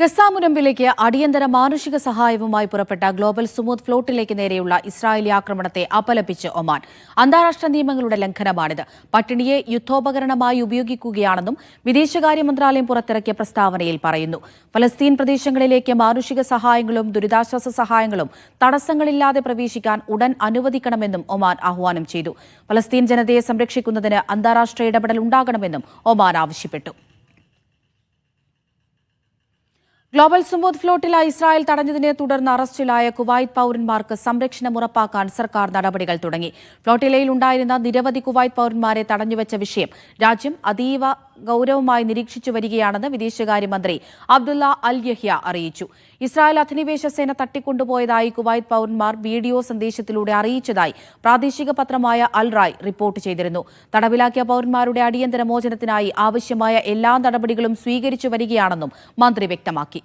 Gaza മുനമ്പിലേക്ക് അടിയന്തര മാനുഷിക സഹായവുമായി പുറപ്പെട്ട ഗ്ലോബൽ സുമൂത്ത് ഫ്ലോട്ടിലേക്ക് നേരെയുള്ള ഇസ്രായേലി ആക്രമണത്തെ അപലപിച്ച് ഒമാൻ. അന്താരാഷ്ട്ര നിയമങ്ങളുടെ ലംഘനമാണിത്. പട്ടിണിയെ യുദ്ധോപകരണമായി ഉപയോഗിക്കുകയാണെന്നും വിദേശകാര്യ മന്ത്രാലയം പുറത്തിറക്കിയ പ്രസ്താവനയിൽ പറയുന്നു. ഫലസ്തീൻ പ്രദേശങ്ങളിലേക്ക് മാനുഷിക സഹായങ്ങളും ദുരിതാശ്വാസ സഹായങ്ങളും തടസ്സങ്ങളില്ലാതെ പ്രവേശിക്കാൻ ഉടൻ അനുവദിക്കണമെന്നും ഒമാൻ ആഹ്വാനം ചെയ്തു. ഫലസ്തീൻ ജനതയെ സംരക്ഷിക്കുന്നതിന് അന്താരാഷ്ട്ര ഇടപെടൽ ഉണ്ടാകണമെന്നും ഒമാൻ ആവശ്യപ്പെട്ടു. ഗ്ലോബൽ സുമൂത്ത് ഫ്ലോട്ടിൽ ഇസ്രായേൽ തടഞ്ഞതിനെ തുടർന്ന് അറസ്റ്റിലായ കുവൈറ്റ് പൌരന്മാർക്ക് സംരക്ഷണം ഉറപ്പാക്കാൻ സർക്കാർ നടപടികൾ തുടങ്ങി. ഫ്ലോട്ടിലയിൽ ഉണ്ടായിരുന്ന നിരവധി കുവൈറ്റ് പൌരന്മാരെ തടഞ്ഞുവച്ച വിഷയം രാജ്യം അതീവ ഗൌരവമായി നിരീക്ഷിച്ചു വരികയാണെന്ന് വിദേശകാര്യമന്ത്രി അബ്ദുള്ള അൽ യഹ്യ അറിയിച്ചു. ഇസ്രായേൽ അധിനിവേശ സേന തട്ടിക്കൊണ്ടുപോയതായി കുവൈറ്റ് പൌരന്മാർ വീഡിയോ സന്ദേശത്തിലൂടെ അറിയിച്ചതായി പ്രാദേശിക പത്രമായ അൽ റായ് റിപ്പോർട്ട് ചെയ്തിരുന്നു. തടവിലാക്കിയ പൌരന്മാരുടെ അടിയന്തര മോചനത്തിനായി ആവശ്യമായ എല്ലാ നടപടികളും സ്വീകരിച്ചു വരികയാണെന്നും മന്ത്രി വ്യക്തമാക്കി.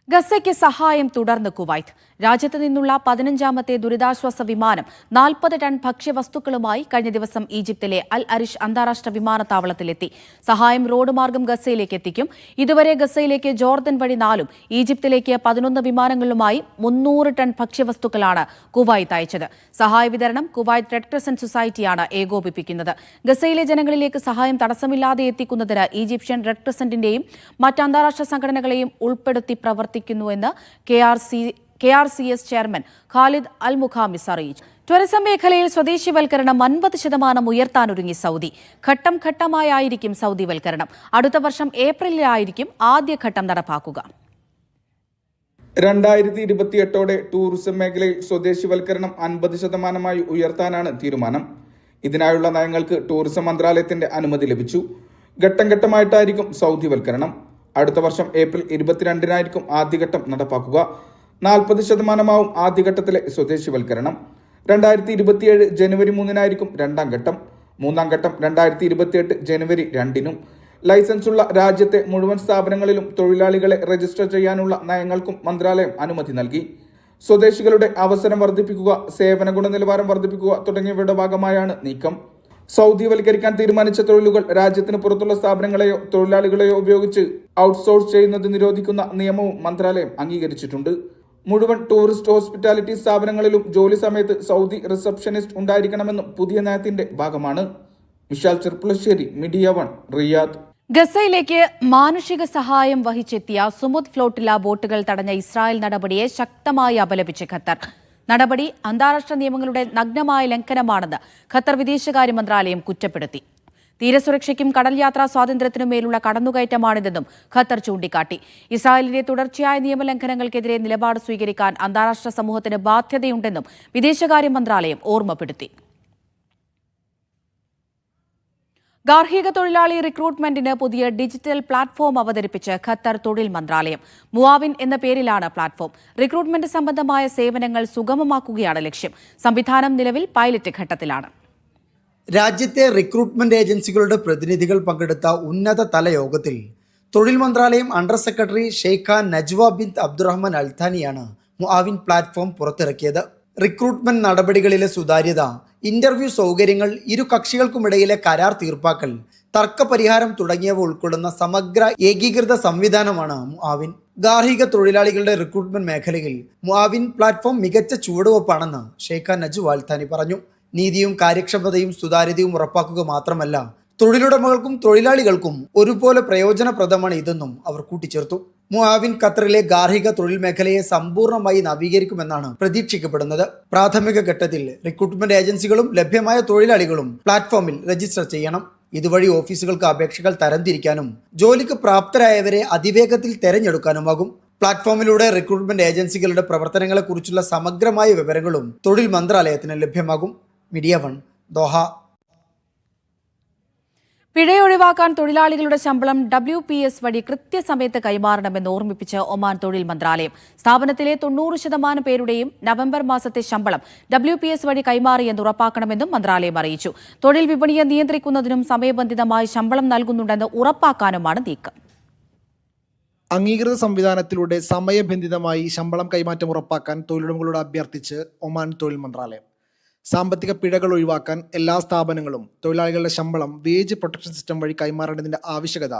ഗസയ്ക്ക് സഹായം തുടർന്ന് കുവൈറ്റ്. രാജ്യത്ത് നിന്നുള്ള 15ാമത്തെ ദുരിതാശ്വാസ വിമാനം 40 ടൺ ഭക്ഷ്യവസ്തുക്കളുമായി കഴിഞ്ഞ ദിവസം ഈജിപ്തിലെ അൽ അരിഷ് അന്താരാഷ്ട്ര വിമാനത്താവളത്തിലെത്തി. സഹായം റോഡ് മാർഗം ഗസയിലേക്ക് എത്തിക്കും. ഇതുവരെ ഗസയിലേക്ക് ജോർദൻ വഴി 4ഉം ഈജിപ്തിലേക്ക് 11 വിമാനങ്ങളുമായി 300 ടൺ ഭക്ഷ്യവസ്തുക്കളാണ് കുവൈത്ത് അയച്ചത്. സഹായ വിതരണം കുവൈറ്റ് റെഡ് ക്രസന്റ് സൊസൈറ്റിയാണ് ഏകോപിപ്പിക്കുന്നത്. ഗസയിലെ ജനങ്ങളിലേക്ക് സഹായം തടസ്സമില്ലാതെ എത്തിക്കുന്നതിന് ഈജിപ്ഷ്യൻ റെഡ് ക്രസന്റിന്റെയും മറ്റ് അന്താരാഷ്ട്ര സംഘടനകളെയും ഉൾപ്പെടുത്തി പ്രവർത്തിക്കുന്നുവെന്ന് KRCS ചെയർമാൻ ഖാലിദ് അൽ മുഖാമിസ് അറിയിച്ചു. ടൂറിസം മേഖലയിൽ സ്വദേശിവൽക്കരണം 50% ഉയർത്താനൊരുങ്ങി സൗദി. ഘട്ടം ഘട്ടമായായിരിക്കും സൗദിവൽക്കരണം. അടുത്ത വർഷം ഏപ്രിലിലായിരിക്കും ആദ്യഘട്ടം നടപ്പാക്കുക. 2028ഓടെ ടൂറിസം മേഖലയിൽ സ്വദേശിവൽക്കരണം 50% ഉയർത്താനാണ് തീരുമാനം. ഇതിനായുള്ള നയങ്ങൾക്ക് ടൂറിസം മന്ത്രാലയത്തിന്റെ അനുമതി ലഭിച്ചു. ഘട്ടം ഘട്ടമായിട്ടായിരിക്കും സൗദിവൽക്കരണം. അടുത്ത വർഷം ഏപ്രിൽ 22-നായിരിക്കും ആദ്യഘട്ടം നടപ്പാക്കുക. 40% ആദ്യഘട്ടത്തിലെ സ്വദേശിവൽക്കരണം. 2027 ജനുവരി 3-നായിരിക്കും രണ്ടാം ഘട്ടം. മൂന്നാം ഘട്ടം 2028 ജനുവരി 2-നും. ലൈസൻസുള്ള രാജ്യത്തെ മുഴുവൻ സ്ഥാപനങ്ങളിലും തൊഴിലാളികളെ രജിസ്റ്റർ ചെയ്യാനുള്ള നയങ്ങൾക്കും മന്ത്രാലയം അനുമതി നൽകി. സ്വദേശികളുടെ അവസരം വർദ്ധിപ്പിക്കുക, സേവന ഗുണനിലവാരം വർദ്ധിപ്പിക്കുക തുടങ്ങിയവയുടെ ഭാഗമായാണ് നീക്കം. സൗദിവൽക്കരിക്കാൻ തീരുമാനിച്ച തൊഴിലുകൾ രാജ്യത്തിന് പുറത്തുള്ള സ്ഥാപനങ്ങളെയോ തൊഴിലാളികളെയോ ഉപയോഗിച്ച് ഔട്ട്സോഴ്സ് ചെയ്യുന്നത് നിരോധിക്കുന്ന നിയമവും മന്ത്രാലയം അംഗീകരിച്ചിട്ടുണ്ട്. മുഴുവൻ ടൂറിസ്റ്റ് ഹോസ്പിറ്റാലിറ്റി സ്ഥാപനങ്ങളിലും ജോലി സമയത്ത് സൗദി റിസപ്ഷനിസ്റ്റ് ഉണ്ടായിരിക്കണമെന്നും പുതിയ നയത്തിന്റെ ഭാഗമാണ്. Vishal Cherpulassery, media 1, Riyadh. ഗസയിലേക്ക് മാനുഷിക സഹായം വഹിച്ചെത്തിയ സുമുദ് ഫ്ലോട്ടില ബോട്ടുകൾ തടഞ്ഞ ഇസ്രായേൽ നടപടിയെ ശക്തമായി അപലപിച്ച് ഖത്തർ. നടപടി അന്താരാഷ്ട്ര നിയമങ്ങളുടെ നഗ്നമായ ലംഘനമാണെന്ന് ഖത്തർ വിദേശകാര്യ മന്ത്രാലയം കുറ്റപ്പെടുത്തി. തീരസുരക്ഷയ്ക്കും കടൽ യാത്രാ സ്വാതന്ത്ര്യത്തിനും മേലുള്ള കടന്നുകയറ്റമാണിതെന്നും ഖത്തർ ചൂണ്ടിക്കാട്ടി. ഇസ്രായേലിന്റെ തുടർച്ചയായ നിയമലംഘനങ്ങൾക്കെതിരെ നിലപാട് സ്വീകരിക്കാൻ അന്താരാഷ്ട്ര സമൂഹത്തിന് ബാധ്യതയുണ്ടെന്നും വിദേശകാര്യ മന്ത്രാലയം ഓർമ്മപ്പെടുത്തി. ഗാർഹിക തൊഴിലാളി റിക്രൂട്ട്മെന്റിന് പുതിയ ഡിജിറ്റൽ പ്ലാറ്റ്ഫോം അവതരിപ്പിച്ച് ഖത്തർ തൊഴിൽ മന്ത്രാലയം. മുആവിൻ എന്ന പേരിലാണ് പ്ലാറ്റ്ഫോം. റിക്രൂട്ട്മെന്റ് സംബന്ധമായ സേവനങ്ങൾ സുഗമമാക്കുകയാണ് ലക്ഷ്യം. സംവിധാനം നിലവിൽ പൈലറ്റ് ഘട്ടത്തിലാണ്. രാജ്യത്തെ റിക്രൂട്ട്മെന്റ് ഏജൻസികളുടെ പ്രതിനിധികൾ പങ്കെടുത്ത ഉന്നതതല യോഗത്തിൽ തൊഴിൽ മന്ത്രാലയം under secretary Sheikha Najwa bint Abdulrahman അൽഥാനിയാണ് മുആവിൻ പ്ലാറ്റ്ഫോം പുറത്തിറക്കിയത്. റിക്രൂട്ട്മെന്റ് നടപടികളിലെ സുതാര്യത, ഇന്റർവ്യൂ സൗകര്യങ്ങൾ, ഇരു കക്ഷികൾക്കുമിടയിലെ കരാർ തീർപ്പാക്കൽ, തർക്കപരിഹാരം തുടങ്ങിയവ ഉൾക്കൊള്ളുന്ന സമഗ്ര ഏകീകൃത സംവിധാനമാണ് മുആവിൻ. ഗാർഹിക തൊഴിലാളികളുടെ റിക്രൂട്ട്മെന്റ് മേഖലയിൽ മുആവിൻ പ്ലാറ്റ്ഫോം മികച്ച ചുവടുവെപ്പാണെന്ന് ഷെയ്ഖ നജ്വ അൽഥാനി പറഞ്ഞു. നീതിയും കാര്യക്ഷമതയും സുതാര്യതയും ഉറപ്പാക്കുക മാത്രമല്ല, തൊഴിലുടമകൾക്കും തൊഴിലാളികൾക്കും ഒരുപോലെ പ്രയോജനപ്രദമാണ് ഇതെന്നും അവർ കൂട്ടിച്ചേർത്തു. മുആവിൻ ഖത്തറിലെ ഗാർഹിക തൊഴിൽ മേഖലയെ സമ്പൂർണ്ണമായി നവീകരിക്കുമെന്നാണ് പ്രതീക്ഷിക്കപ്പെടുന്നത്. പ്രാഥമിക ഘട്ടത്തിൽ റിക്രൂട്ട്മെന്റ് ഏജൻസികളും ലഭ്യമായ തൊഴിലാളികളും പ്ലാറ്റ്ഫോമിൽ രജിസ്റ്റർ ചെയ്യണം. ഇതുവഴി ഓഫീസുകൾക്ക് അപേക്ഷകൾ തരംതിരിക്കാനും ജോലിക്ക് പ്രാപ്തരായവരെ അതിവേഗത്തിൽ തെരഞ്ഞെടുക്കാനുമാകും. പ്ലാറ്റ്ഫോമിലൂടെ റിക്രൂട്ട്മെന്റ് ഏജൻസികളുടെ പ്രവർത്തനങ്ങളെക്കുറിച്ചുള്ള സമഗ്രമായ വിവരങ്ങളും തൊഴിൽ മന്ത്രാലയത്തിന് ലഭ്യമാകും. Media 1, Doha. പിഴയൊഴിവാക്കാൻ തൊഴിലാളികളുടെ ശമ്പളം WPS വഴി കൃത്യസമയത്ത് കൈമാറണമെന്ന് ഓർമ്മിപ്പിച്ച് ഒമാൻ തൊഴിൽ മന്ത്രാലയം. സ്ഥാപനത്തിലെ 90% പേരുടെയും നവംബർ മാസത്തെ ശമ്പളം WPS വഴി കൈമാറിയെന്ന് ഉറപ്പാക്കണമെന്നും മന്ത്രാലയം അറിയിച്ചു. തൊഴിൽ വിപണിയെ നിയന്ത്രിക്കുന്നതിനും സമയബന്ധിതമായി ശമ്പളം നൽകുന്നുണ്ടെന്ന് ഉറപ്പാക്കാനുമാണ് നീക്കം. അംഗീകൃത സംവിധാനത്തിലൂടെ സമയബന്ധിതമായി ശമ്പളം കൈമാറ്റം ഉറപ്പാക്കാൻ തൊഴിലുടമകളോട് അഭ്യർത്ഥിച്ച് ഒമാൻ തൊഴിൽ മന്ത്രാലയം. സാമ്പത്തിക പിഴകൾ ഒഴിവാക്കാൻ എല്ലാ സ്ഥാപനങ്ങളും തൊഴിലാളികളുടെ ശമ്പളം വേജ് പ്രൊട്ടക്ഷൻ സിസ്റ്റം വഴി കൈമാറേണ്ടതിന്റെ ആവശ്യകത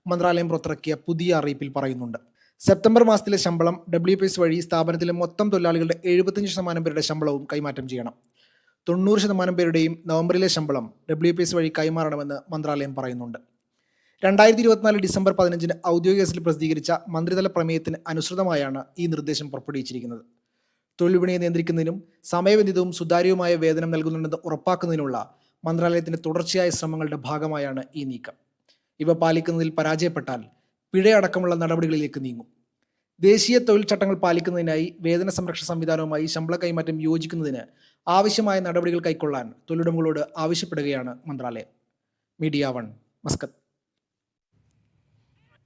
മന്ത്രാലയം പുറത്തിറക്കിയ പുതിയ അറിയിപ്പിൽ പറയുന്നുണ്ട്. സെപ്റ്റംബർ മാസത്തിലെ ശമ്പളം WPS വഴി സ്ഥാപനത്തിലെ മൊത്തം തൊഴിലാളികളുടെ 75% പേരുടെ ശമ്പളവും കൈമാറ്റം ചെയ്യണം. 90% പേരുടെയും നവംബറിലെ ശമ്പളം WPS വഴി കൈമാറണമെന്ന് മന്ത്രാലയം പറയുന്നുണ്ട്. 2024 ഡിസംബർ 15 ഔദ്യോഗിക ഗസറ്റിൽ പ്രസിദ്ധീകരിച്ച മന്ത്രിതല പ്രമേയത്തിന് അനുസൃതമായാണ് ഈ നിർദ്ദേശം പുറപ്പെടുവിച്ചിരിക്കുന്നത്. തൊഴിൽ വിപണിയെ നിയന്ത്രിക്കുന്നതിനും സമയബന്ധിതവും സുതാര്യവുമായ വേതനം നൽകുന്നുണ്ടെന്ന് ഉറപ്പാക്കുന്നതിനുള്ള മന്ത്രാലയത്തിന്റെ തുടർച്ചയായ ശ്രമങ്ങളുടെ ഭാഗമായാണ് ഈ നീക്കം. ഇവ പാലിക്കുന്നതിൽ പരാജയപ്പെട്ടാൽ പിഴയടക്കമുള്ള നടപടികളിലേക്ക് നീങ്ങും. ദേശീയ തൊഴിൽ ചട്ടങ്ങൾ പാലിക്കുന്നതിനായി വേതന സംരക്ഷണ സംവിധാനവുമായി ശമ്പള കൈമാറ്റം യോജിക്കുന്നതിന് ആവശ്യമായ നടപടികൾ കൈക്കൊള്ളാൻ തൊഴിലുടമകളോട് ആവശ്യപ്പെടുകയാണ് മന്ത്രാലയം. Media 1, Muscat.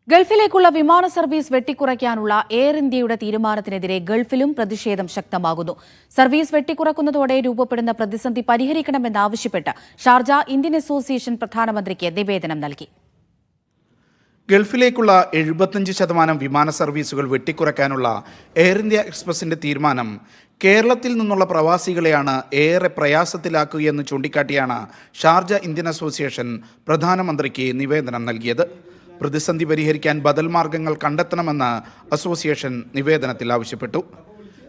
ഗൾഫിലേക്കുള്ള വിമാന സർവീസ് വെട്ടിക്കുറയ്ക്കാനുള്ള എയർ ഇന്ത്യയുടെ തീരുമാനത്തിനെതിരെ ഗൾഫിലും പ്രതിഷേധം ശക്തമാകുന്നു. സർവീസ് വെട്ടിക്കുറക്കുന്നതോടെ രൂപപ്പെടുന്ന പ്രതിസന്ധി പരിഹരിക്കണമെന്നാവശ്യപ്പെട്ട് ഷാർജ ഇന്ത്യൻ അസോസിയേഷൻ പ്രധാനമന്ത്രിക്ക് നിവേദനം നൽകി. ഗൾഫിലേക്കുള്ള 75% വിമാന സർവീസുകൾ വെട്ടിക്കുറയ്ക്കാനുള്ള എയർ ഇന്ത്യ എക്സ്പ്രസിന്റെ തീരുമാനം കേരളത്തിൽ നിന്നുള്ള പ്രവാസികളെയാണ് ഏറെ പ്രയാസത്തിലാക്കുകയെന്ന് ചൂണ്ടിക്കാട്ടിയാണ് ഷാർജ ഇന്ത്യൻ അസോസിയേഷൻ പ്രധാനമന്ത്രിക്ക് നിവേദനം നൽകിയത്. പ്രതിസന്ധി പരിഹരിക്കാൻ ബദൽ മാർഗങ്ങൾ കണ്ടെത്തണമെന്ന് അസോസിയേഷൻ നിവേദനത്തിൽ ആവശ്യപ്പെട്ടു.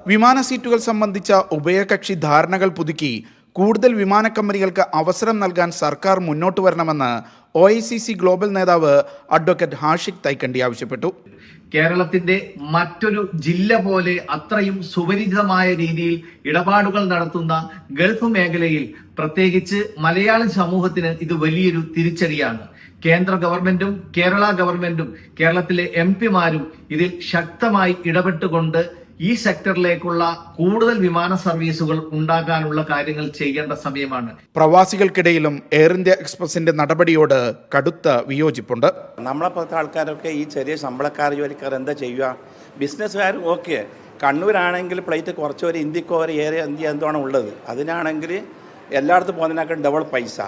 വിമാന സീറ്റുകൾ സംബന്ധിച്ച ഉഭയകക്ഷി ധാരണകൾ പുതുക്കി കൂടുതൽ വിമാന കമ്പനികൾക്ക് അവസരം നൽകാൻ സർക്കാർ മുന്നോട്ട് വരണമെന്ന് OICC ഗ്ലോബൽ നേതാവ് അഡ്വക്കേറ്റ് ഹാഷിഖ് തൈക്കണ്ടി ആവശ്യപ്പെട്ടു. കേരളത്തിന്റെ മറ്റൊരു ജില്ല പോലെ അത്രയും സുപരിചിതമായ രീതിയിൽ ഇടപാടുകൾ നടത്തുന്ന ഗൾഫ് മേഖലയിൽ പ്രത്യേകിച്ച് മലയാളി സമൂഹത്തിന് ഇത് വലിയൊരു തിരിച്ചടിയാണ്. കേന്ദ്ര ഗവൺമെന്റും കേരള ഗവൺമെന്റും കേരളത്തിലെ MP-മാരും ഇതിൽ ശക്തമായി ഇടപെട്ടുകൊണ്ട് ഈ സെക്ടറിലേക്കുള്ള കൂടുതൽ വിമാന സർവീസുകൾ ഉണ്ടാകാനുള്ള കാര്യങ്ങൾ ചെയ്യേണ്ട സമയമാണ്. പ്രവാസികൾക്കിടയിലും എയർ ഇന്ത്യ എക്സ്പ്രസിന്റെ നടപടിയോട് കടുത്ത വിയോജിപ്പുണ്ട്. നമ്മളെപ്പോലത്തെ ആൾക്കാരൊക്കെ ഈ ചെറിയ ശമ്പളക്കാർ ജോലിക്കാർ എന്താ ചെയ്യുക? ബിസിനസ്സുകാർ ഓക്കെ, കണ്ണൂരാണെങ്കിൽ ഫ്ലൈറ്റ് കുറച്ച് ഒരു ഇന്ത്യക്കോ ഒരു എയർ ഇന്ത്യ എന്താണ് ഉള്ളത്, അതിനാണെങ്കിൽ എല്ലായിടത്തും പോകുന്നതിനേക്കാൾ ഡബിൾ പൈസ.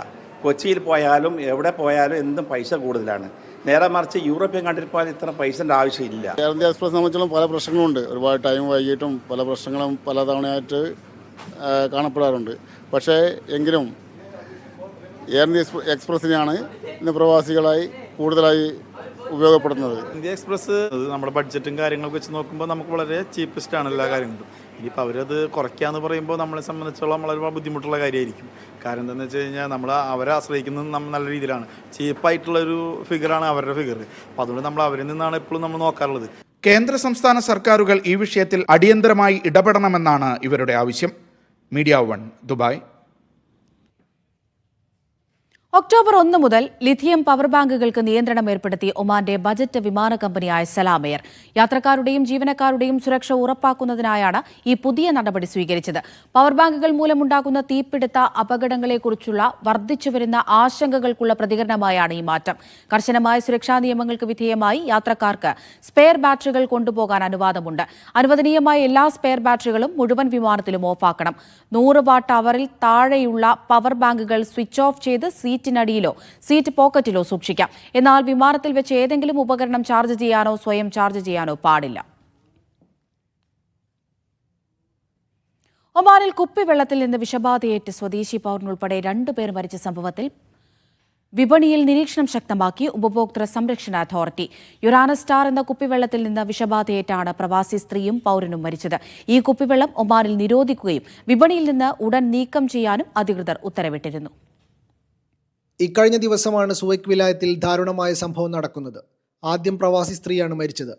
കൊച്ചിയിൽ പോയാലും എവിടെ പോയാലും എന്തും പൈസ കൂടുതലാണ്. നേരെ മറിച്ച് യൂറോപ്യൻ കൺട്രിയിൽ പോയാൽ ഇത്ര പൈസൻ്റെ ആവശ്യമില്ല. എയർ ഇന്ത്യ എക്സ്പ്രസ് സംബന്ധിച്ചും പല പ്രശ്നങ്ങളുണ്ട്. ഒരുപാട് ടൈം വൈകിട്ടും പല പ്രശ്നങ്ങളും പലതവണയായിട്ട് കാണപ്പെടാറുണ്ട്. പക്ഷേ എങ്കിലും എയർ ഇന്ത്യ എക്സ്പ്രസ്സിനെയാണ് ഇന്ന് പ്രവാസികളായി കൂടുതലായി ഉപയോഗപ്പെടുന്നത്. ഇന്ത്യ എക്സ്പ്രസ് നമ്മുടെ ബഡ്ജറ്റും കാര്യങ്ങളൊക്കെ വെച്ച് നോക്കുമ്പോൾ നമുക്ക് വളരെ ചീപ്പസ്റ്റ് ആണ് എല്ലാ കാര്യങ്ങളും. ഇനിയിപ്പോൾ അവരത് കുറയ്ക്കാന്ന് പറയുമ്പോൾ നമ്മളെ സംബന്ധിച്ചോളം വളരെ ബുദ്ധിമുട്ടുള്ള കാര്യമായിരിക്കും. കാരണം എന്താണെന്ന് വെച്ച് കഴിഞ്ഞാൽ നമ്മൾ അവരെ ആശ്രയിക്കുന്നത് നമ്മൾ നല്ല രീതിയിലാണ്. ചീപ്പായിട്ടുള്ളൊരു ഫിഗറാണ് അവരുടെ ഫിഗർ. അപ്പോൾ അതുകൊണ്ട് നമ്മൾ അവരിൽ നിന്നാണ് എപ്പോഴും നമ്മൾ നോക്കാറുള്ളത്. കേന്ദ്ര സംസ്ഥാന സർക്കാരുകൾ ഈ വിഷയത്തിൽ അടിയന്തരമായി ഇടപെടണമെന്നാണ് ഇവരുടെ ആവശ്യം. Media 1, Dubai. ഒക്ടോബർ 1 മുതൽ ലിഥിയം പവർ ബാങ്കുകൾക്ക് നിയന്ത്രണം ഏർപ്പെടുത്തി ഒമാന്റെ ബജറ്റ് വിമാന കമ്പനിയായ സലാം എയർ. യാത്രക്കാരുടെയും ജീവനക്കാരുടെയും സുരക്ഷ ഉറപ്പാക്കുന്നതിനായാണ് ഈ പുതിയ നടപടി സ്വീകരിച്ചത്. പവർ ബാങ്കുകൾ മൂലമുണ്ടാകുന്ന തീപിടുത്ത അപകടങ്ങളെക്കുറിച്ചുള്ള വർദ്ധിച്ചുവരുന്ന ആശങ്കകൾക്കുള്ള പ്രതികരണമായാണ് ഈ മാറ്റം. കർശനമായ സുരക്ഷാ നിയമങ്ങൾക്ക് വിധേയമായി യാത്രക്കാർക്ക് സ്പെയർ ബാറ്ററികൾ കൊണ്ടുപോകാൻ അനുവാദമുണ്ട്. അനുവദനീയമായ എല്ലാ സ്പെയർ ബാറ്ററികളും മുഴുവൻ വിമാനത്തിലും ഓഫാക്കണം. 100 വാട്ട് അവറിൽ താഴെയുള്ള പവർ ബാങ്കുകൾ സ്വിച്ച് ഓഫ് ചെയ്ത് സീറ്റിനടിയിലോ സീറ്റ് പോക്കറ്റിലോ സൂക്ഷിക്കാം. എന്നാൽ വിമാനത്തിൽ വെച്ച് ഏതെങ്കിലും ഉപകരണം ചാർജ് ചെയ്യാനോ സ്വയം ചാർജ് ചെയ്യാനോ പാടില്ല. ഒമാനിൽ കുപ്പിവെള്ളത്തിൽ നിന്ന് വിഷബാധയേറ്റ് സ്വദേശി പൗരനുൾപ്പെടെ 2 പേർ മരിച്ച സംഭവത്തിൽ വിപണിയിൽ നിരീക്ഷണം ശക്തമാക്കി ഉപഭോക്തൃ സംരക്ഷണ അതോറിറ്റി. യുറാനസ് സ്റ്റാർ എന്ന കുപ്പിവെള്ളത്തിൽ നിന്ന് വിഷബാധയേറ്റാണ് പ്രവാസി സ്ത്രീയും പൗരനും മരിച്ചത്. ഈ കുപ്പിവെള്ളം ഒമാനിൽ നിരോധിക്കുകയും വിപണിയിൽ നിന്ന് ഉടൻ നീക്കം ചെയ്യാനും അധികൃതർ ഉത്തരവിട്ടിരുന്നു. ഇക്കഴിഞ്ഞ ദിവസമാണ് സുവൈക്ക് വിലായത്തിൽ ദാരുണമായ സംഭവം നടക്കുന്നത്. ആദ്യം പ്രവാസി സ്ത്രീയാണ് മരിച്ചത്.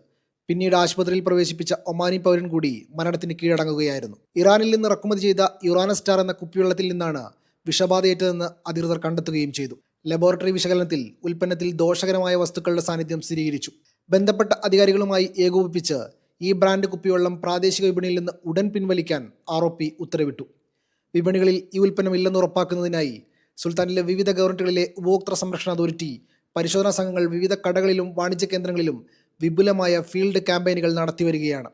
പിന്നീട് ആശുപത്രിയിൽ പ്രവേശിപ്പിച്ച ഒമാനി പൗരൻ കൂടി മരണത്തിന് കീഴടങ്ങുകയായിരുന്നു. ഇറാനിൽ നിന്ന് ഇറക്കുമതി ചെയ്ത യുറാനസ് സ്റ്റാർ എന്ന കുപ്പിവെള്ളത്തിൽ നിന്നാണ് വിഷബാധയേറ്റതെന്ന് അധികൃതർ കണ്ടെത്തുകയും ചെയ്തു. ലബോറട്ടറി വിശകലനത്തിൽ ഉൽപ്പന്നത്തിൽ ദോഷകരമായ വസ്തുക്കളുടെ സാന്നിധ്യം സ്ഥിരീകരിച്ചു. ബന്ധപ്പെട്ട അധികാരികളുമായി ഏകോപിപ്പിച്ച് ഈ ബ്രാൻഡ് കുപ്പിവെള്ളം പ്രാദേശിക വിപണിയിൽ നിന്ന് ഉടൻ പിൻവലിക്കാൻ ROP ഉത്തരവിട്ടു. വിപണികളിൽ ഈ ഉൽപ്പന്നം ഇല്ലെന്ന് ഉറപ്പാക്കുന്നതിനായി സുൽത്താനിലെ വിവിധ ഗവൺമെന്റുകളിലെ ഉപഭോക്തൃ സംരക്ഷണ അതോറിറ്റി പരിശോധനാ സംഘങ്ങൾ വിവിധ കടകളിലും വാണിജ്യ കേന്ദ്രങ്ങളിലും വിപുലമായ ഫീൽഡ് ക്യാമ്പയിനുകൾ നടത്തിവരികയാണ്.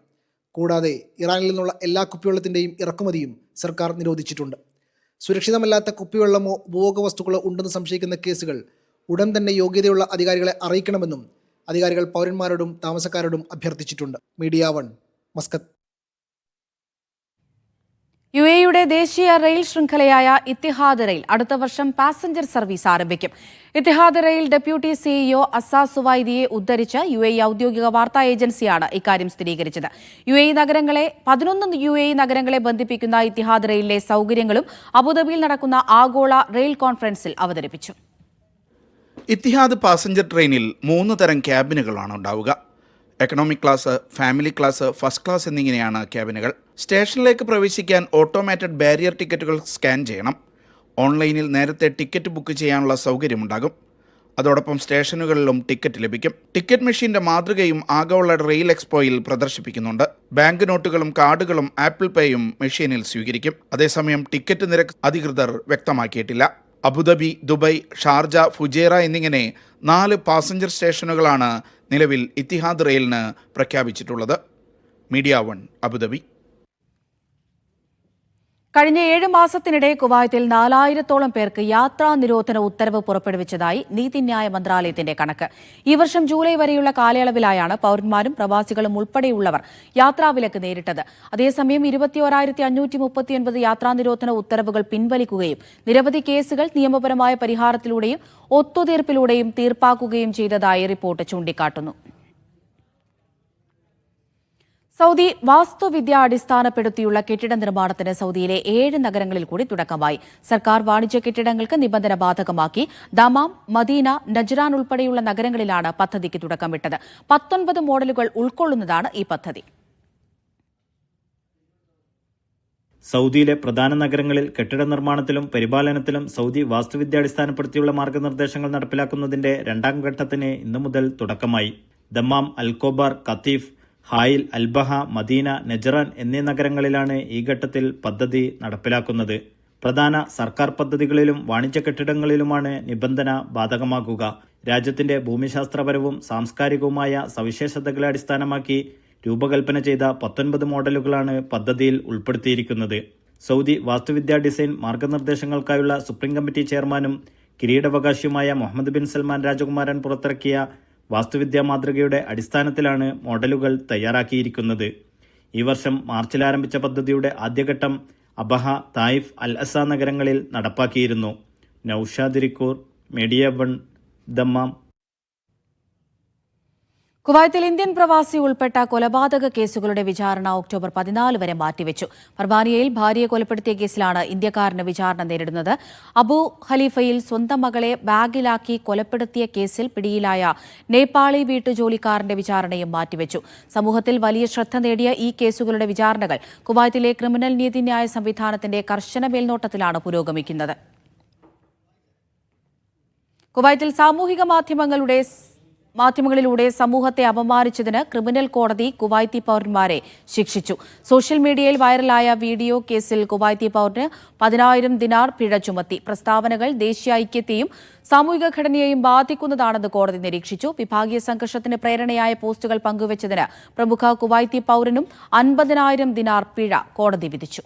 കൂടാതെ ഇറാനിൽ നിന്നുള്ള എല്ലാ കുപ്പിവെള്ളത്തിൻ്റെയും ഇറക്കുമതിയും സർക്കാർ നിരോധിച്ചിട്ടുണ്ട്. സുരക്ഷിതമല്ലാത്ത കുപ്പിവെള്ളമോ ഉപഭോഗ വസ്തുക്കളോ ഉണ്ടെന്ന് സംശയിക്കുന്ന കേസുകൾ ഉടൻ തന്നെ യോഗ്യതയുള്ള അധികാരികളെ അറിയിക്കണമെന്നും അധികാരികൾ പൗരന്മാരോടും താമസക്കാരോടും അഭ്യർത്ഥിച്ചിട്ടുണ്ട്. Media 1, Muscat. UAEയുടെ ദേശീയ റെയിൽ ശൃംഖലയായ ഇത്തിഹാദ് റെയിൽ അടുത്ത വർഷം പാസഞ്ചർ സർവീസ് ആരംഭിക്കും. ഇത്തിഹാദ് റെയിൽ ഡെപ്യൂട്ടി CEO അസാസ് സുവൈദിയെ ഉദ്ധരിച്ച് UAE ഔദ്യോഗിക വാർത്താ ഏജൻസിയാണ് ഇക്കാര്യം സ്ഥിരീകരിച്ചത്. 11 UAE നഗരങ്ങളെ ബന്ധിപ്പിക്കുന്ന ഇത്തിഹാദ് റെയിലിലെ സൗകര്യങ്ങളും അബുദാബിയിൽ നടക്കുന്ന ആഗോള റെയിൽ കോൺഫറൻസിൽ അവതരിപ്പിച്ചു. ഇത്തിഹാദ് പാസഞ്ചർ ട്രെയിനിൽ 3 തരം ക്യാബിനുകളാണ് ഉണ്ടാവുക. Economic class, family class, first class എന്നിങ്ങനെയാണ് ക്യാബിനുകൾ. സ്റ്റേഷനിലേക്ക് പ്രവേശിക്കാൻ ഓട്ടോമാറ്റഡ് ബാരിയർ ടിക്കറ്റുകൾ സ്കാൻ ചെയ്യണം. ഓൺലൈനിൽ നേരത്തെ ടിക്കറ്റ് ബുക്ക് ചെയ്യാനുള്ള സൗകര്യമുണ്ടാകും. അതോടൊപ്പം സ്റ്റേഷനുകളിലും ടിക്കറ്റ് ലഭിക്കും. ടിക്കറ്റ് മെഷീന്റെ മാതൃകയും ആഗോള റെയിൽ എക്സ്പോയിൽ പ്രദർശിപ്പിക്കുന്നുണ്ട്. ബാങ്ക് നോട്ടുകളും കാർഡുകളും ആപ്പിൾ പേയും മെഷീനിൽ സ്വീകരിക്കും. അതേസമയം ടിക്കറ്റ് നിരക്ക് അധികൃതർ വ്യക്തമാക്കിയിട്ടില്ല. അബുദാബി, ദുബായ്, ഷാർജ, ഫുജൈറ എന്നിങ്ങനെ 4 പാസഞ്ചർ സ്റ്റേഷനുകളാണ് നിലവിൽ ഇത്തിഹാദ് റെയിലിന് പ്രഖ്യാപിച്ചിട്ടുള്ളത്. Media 1 Abu Dhabi. കഴിഞ്ഞ 7 മാസത്തിനിടെ കുവൈത്തിൽ 4000-ഓളം പേർക്ക് യാത്രാ നിരോധന ഉത്തരവ് പുറപ്പെടുവിച്ചതായി നീതിന്യായ മന്ത്രാലയത്തിന്റെ കണക്ക്. ഈ വർഷം ജൂലൈ വരെയുള്ള കാലയളവിലായാണ് പൌരന്മാരും പ്രവാസികളും ഉൾപ്പെടെയുള്ളവർ യാത്രാവിലക്ക് നേരിട്ടത്. അതേസമയം 21,539 യാത്രാ നിരോധന ഉത്തരവുകൾ പിൻവലിക്കുകയും നിരവധി കേസുകൾ നിയമപരമായ പരിഹാരത്തിലൂടെയും ഒത്തുതീർപ്പിലൂടെയും തീർപ്പാക്കുകയും ചെയ്തതായി റിപ്പോർട്ട് ചൂണ്ടിക്കാട്ടുന്നു. സൗദി വാസ്തുവിദ്യ അടിസ്ഥാനപ്പെടുത്തിയുള്ള കെട്ടിട നിർമ്മാണത്തിന് സൗദിയിലെ 7 നഗരങ്ങളിൽ കൂടി തുടക്കമായി. സർക്കാർ വാണിജ്യ കെട്ടിടങ്ങൾക്ക് നിബന്ധന ബാധകമാക്കി. ദമാം, മദീന, നജ്റാൻ ഉൾപ്പെടെയുള്ള നഗരങ്ങളിലാണ് പദ്ധതിക്ക് തുടക്കമിട്ടത്. 19 മോഡലുകൾ ഉൾക്കൊള്ളുന്നതാണ് ഈ പദ്ധതി. സൗദിയിലെ പ്രധാന നഗരങ്ങളിൽ കെട്ടിട നിർമ്മാണത്തിലും പരിപാലനത്തിലും സൗദി വാസ്തുവിദ്യ അടിസ്ഥാനപ്പെടുത്തിയുള്ള മാർഗനിർദ്ദേശങ്ങൾ നടപ്പിലാക്കുന്നതിന്റെ 2ാം ഘട്ടത്തിന് ഇന്നു മുതൽ തുടക്കമായി. Dammam, Al Khobar, കത്തീഫ്, ഹായിൽ, Al Baha, Medina, Najran എന്നീ നഗരങ്ങളിലാണ് ഈ ഘട്ടത്തിൽ പദ്ധതി നടപ്പിലാക്കുന്നത്. പ്രധാന സർക്കാർ പദ്ധതികളിലും വാണിജ്യ കെട്ടിടങ്ങളിലുമാണ് നിബന്ധന ബാധകമാകുക. രാജ്യത്തിന്റെ ഭൂമിശാസ്ത്രപരവും സാംസ്കാരികവുമായ സവിശേഷതകളെ അടിസ്ഥാനമാക്കി രൂപകൽപ്പന ചെയ്ത 19 മോഡലുകളാണ് പദ്ധതിയിൽ ഉൾപ്പെടുത്തിയിരിക്കുന്നത്. സൗദി വാസ്തുവിദ്യാ ഡിസൈൻ മാർഗനിർദ്ദേശങ്ങൾക്കായുള്ള സുപ്രീം കമ്മിറ്റി ചെയർമാനും കിരീടാവകാശിയുമായ മുഹമ്മദ് ബിൻ സൽമാൻ രാജകുമാരൻ പുറത്തിറക്കിയ വാസ്തുവിദ്യാ മാതൃകയുടെ അടിസ്ഥാനത്തിലാണ് മോഡലുകൾ തയ്യാറാക്കിയിരിക്കുന്നത്. ഈ വർഷം മാർച്ചിൽ ആരംഭിച്ച പദ്ധതിയുടെ ആദ്യഘട്ടം അബഹ, തായിഫ്, അൽ അസ നഗരങ്ങളിൽ നടപ്പാക്കിയിരുന്നു. Naushad റിക്കൂർ, media 1 Dammam. കുവൈത്തിൽ ഇന്ത്യൻ പ്രവാസി ഉൾപ്പെട്ട കൊലപാതക കേസുകളുടെ വിചാരണ ഒക്ടോബർ 14 വരെ മാറ്റിവെച്ചു. ഫർബാനിയയിൽ ഭാര്യയെ കൊലപ്പെടുത്തിയ കേസിലാണ് ഇന്ത്യക്കാരന് വിചാരണ നേരിടുന്നത്. അബു ഖലീഫയിൽ സ്വന്തം മകളെ ബാഗിലാക്കി കൊലപ്പെടുത്തിയ കേസിൽ പിടിയിലായ നേപ്പാളി വീട്ടുജോലിക്കാരന്റെ വിചാരണയും മാറ്റിവെച്ചു. സമൂഹത്തിൽ വലിയ ശ്രദ്ധ നേടിയ ഈ കേസുകളുടെ വിചാരണകൾ കുവൈത്തിലെ ക്രിമിനൽ നീതിന്യായ സംവിധാനത്തിന്റെ കർശന മേൽനോട്ടത്തിലാണ് പുരോഗമിക്കുന്നത്. കുവൈത്തിൽ സാമൂഹിക മാധ്യമങ്ങളിലൂടെ സമൂഹത്തെ അപമാനിച്ചതിന് ക്രിമിനൽ കോടതി കുവൈത്തി പൌരന്മാരെ ശിക്ഷിച്ചു. സോഷ്യൽ മീഡിയയിൽ വൈറലായ വീഡിയോ കേസിൽ കുവൈത്തി പൌരന് 10,000 ദിനാർ പിഴ ചുമത്തി. പ്രസ്താവനകൾ ദേശീയ ഐക്യത്തെയും സാമൂഹിക ഘടനയെയും ബാധിക്കുന്നതാണെന്ന് കോടതി നിരീക്ഷിച്ചു. വിഭാഗീയ സംഘർഷത്തിന് പ്രേരണയായ പോസ്റ്റുകൾ പങ്കുവച്ചതിന് പ്രമുഖ കുവൈത്തി പൌരനും 50,000 ദിനാർ പിഴ കോടതി വിധിച്ചു.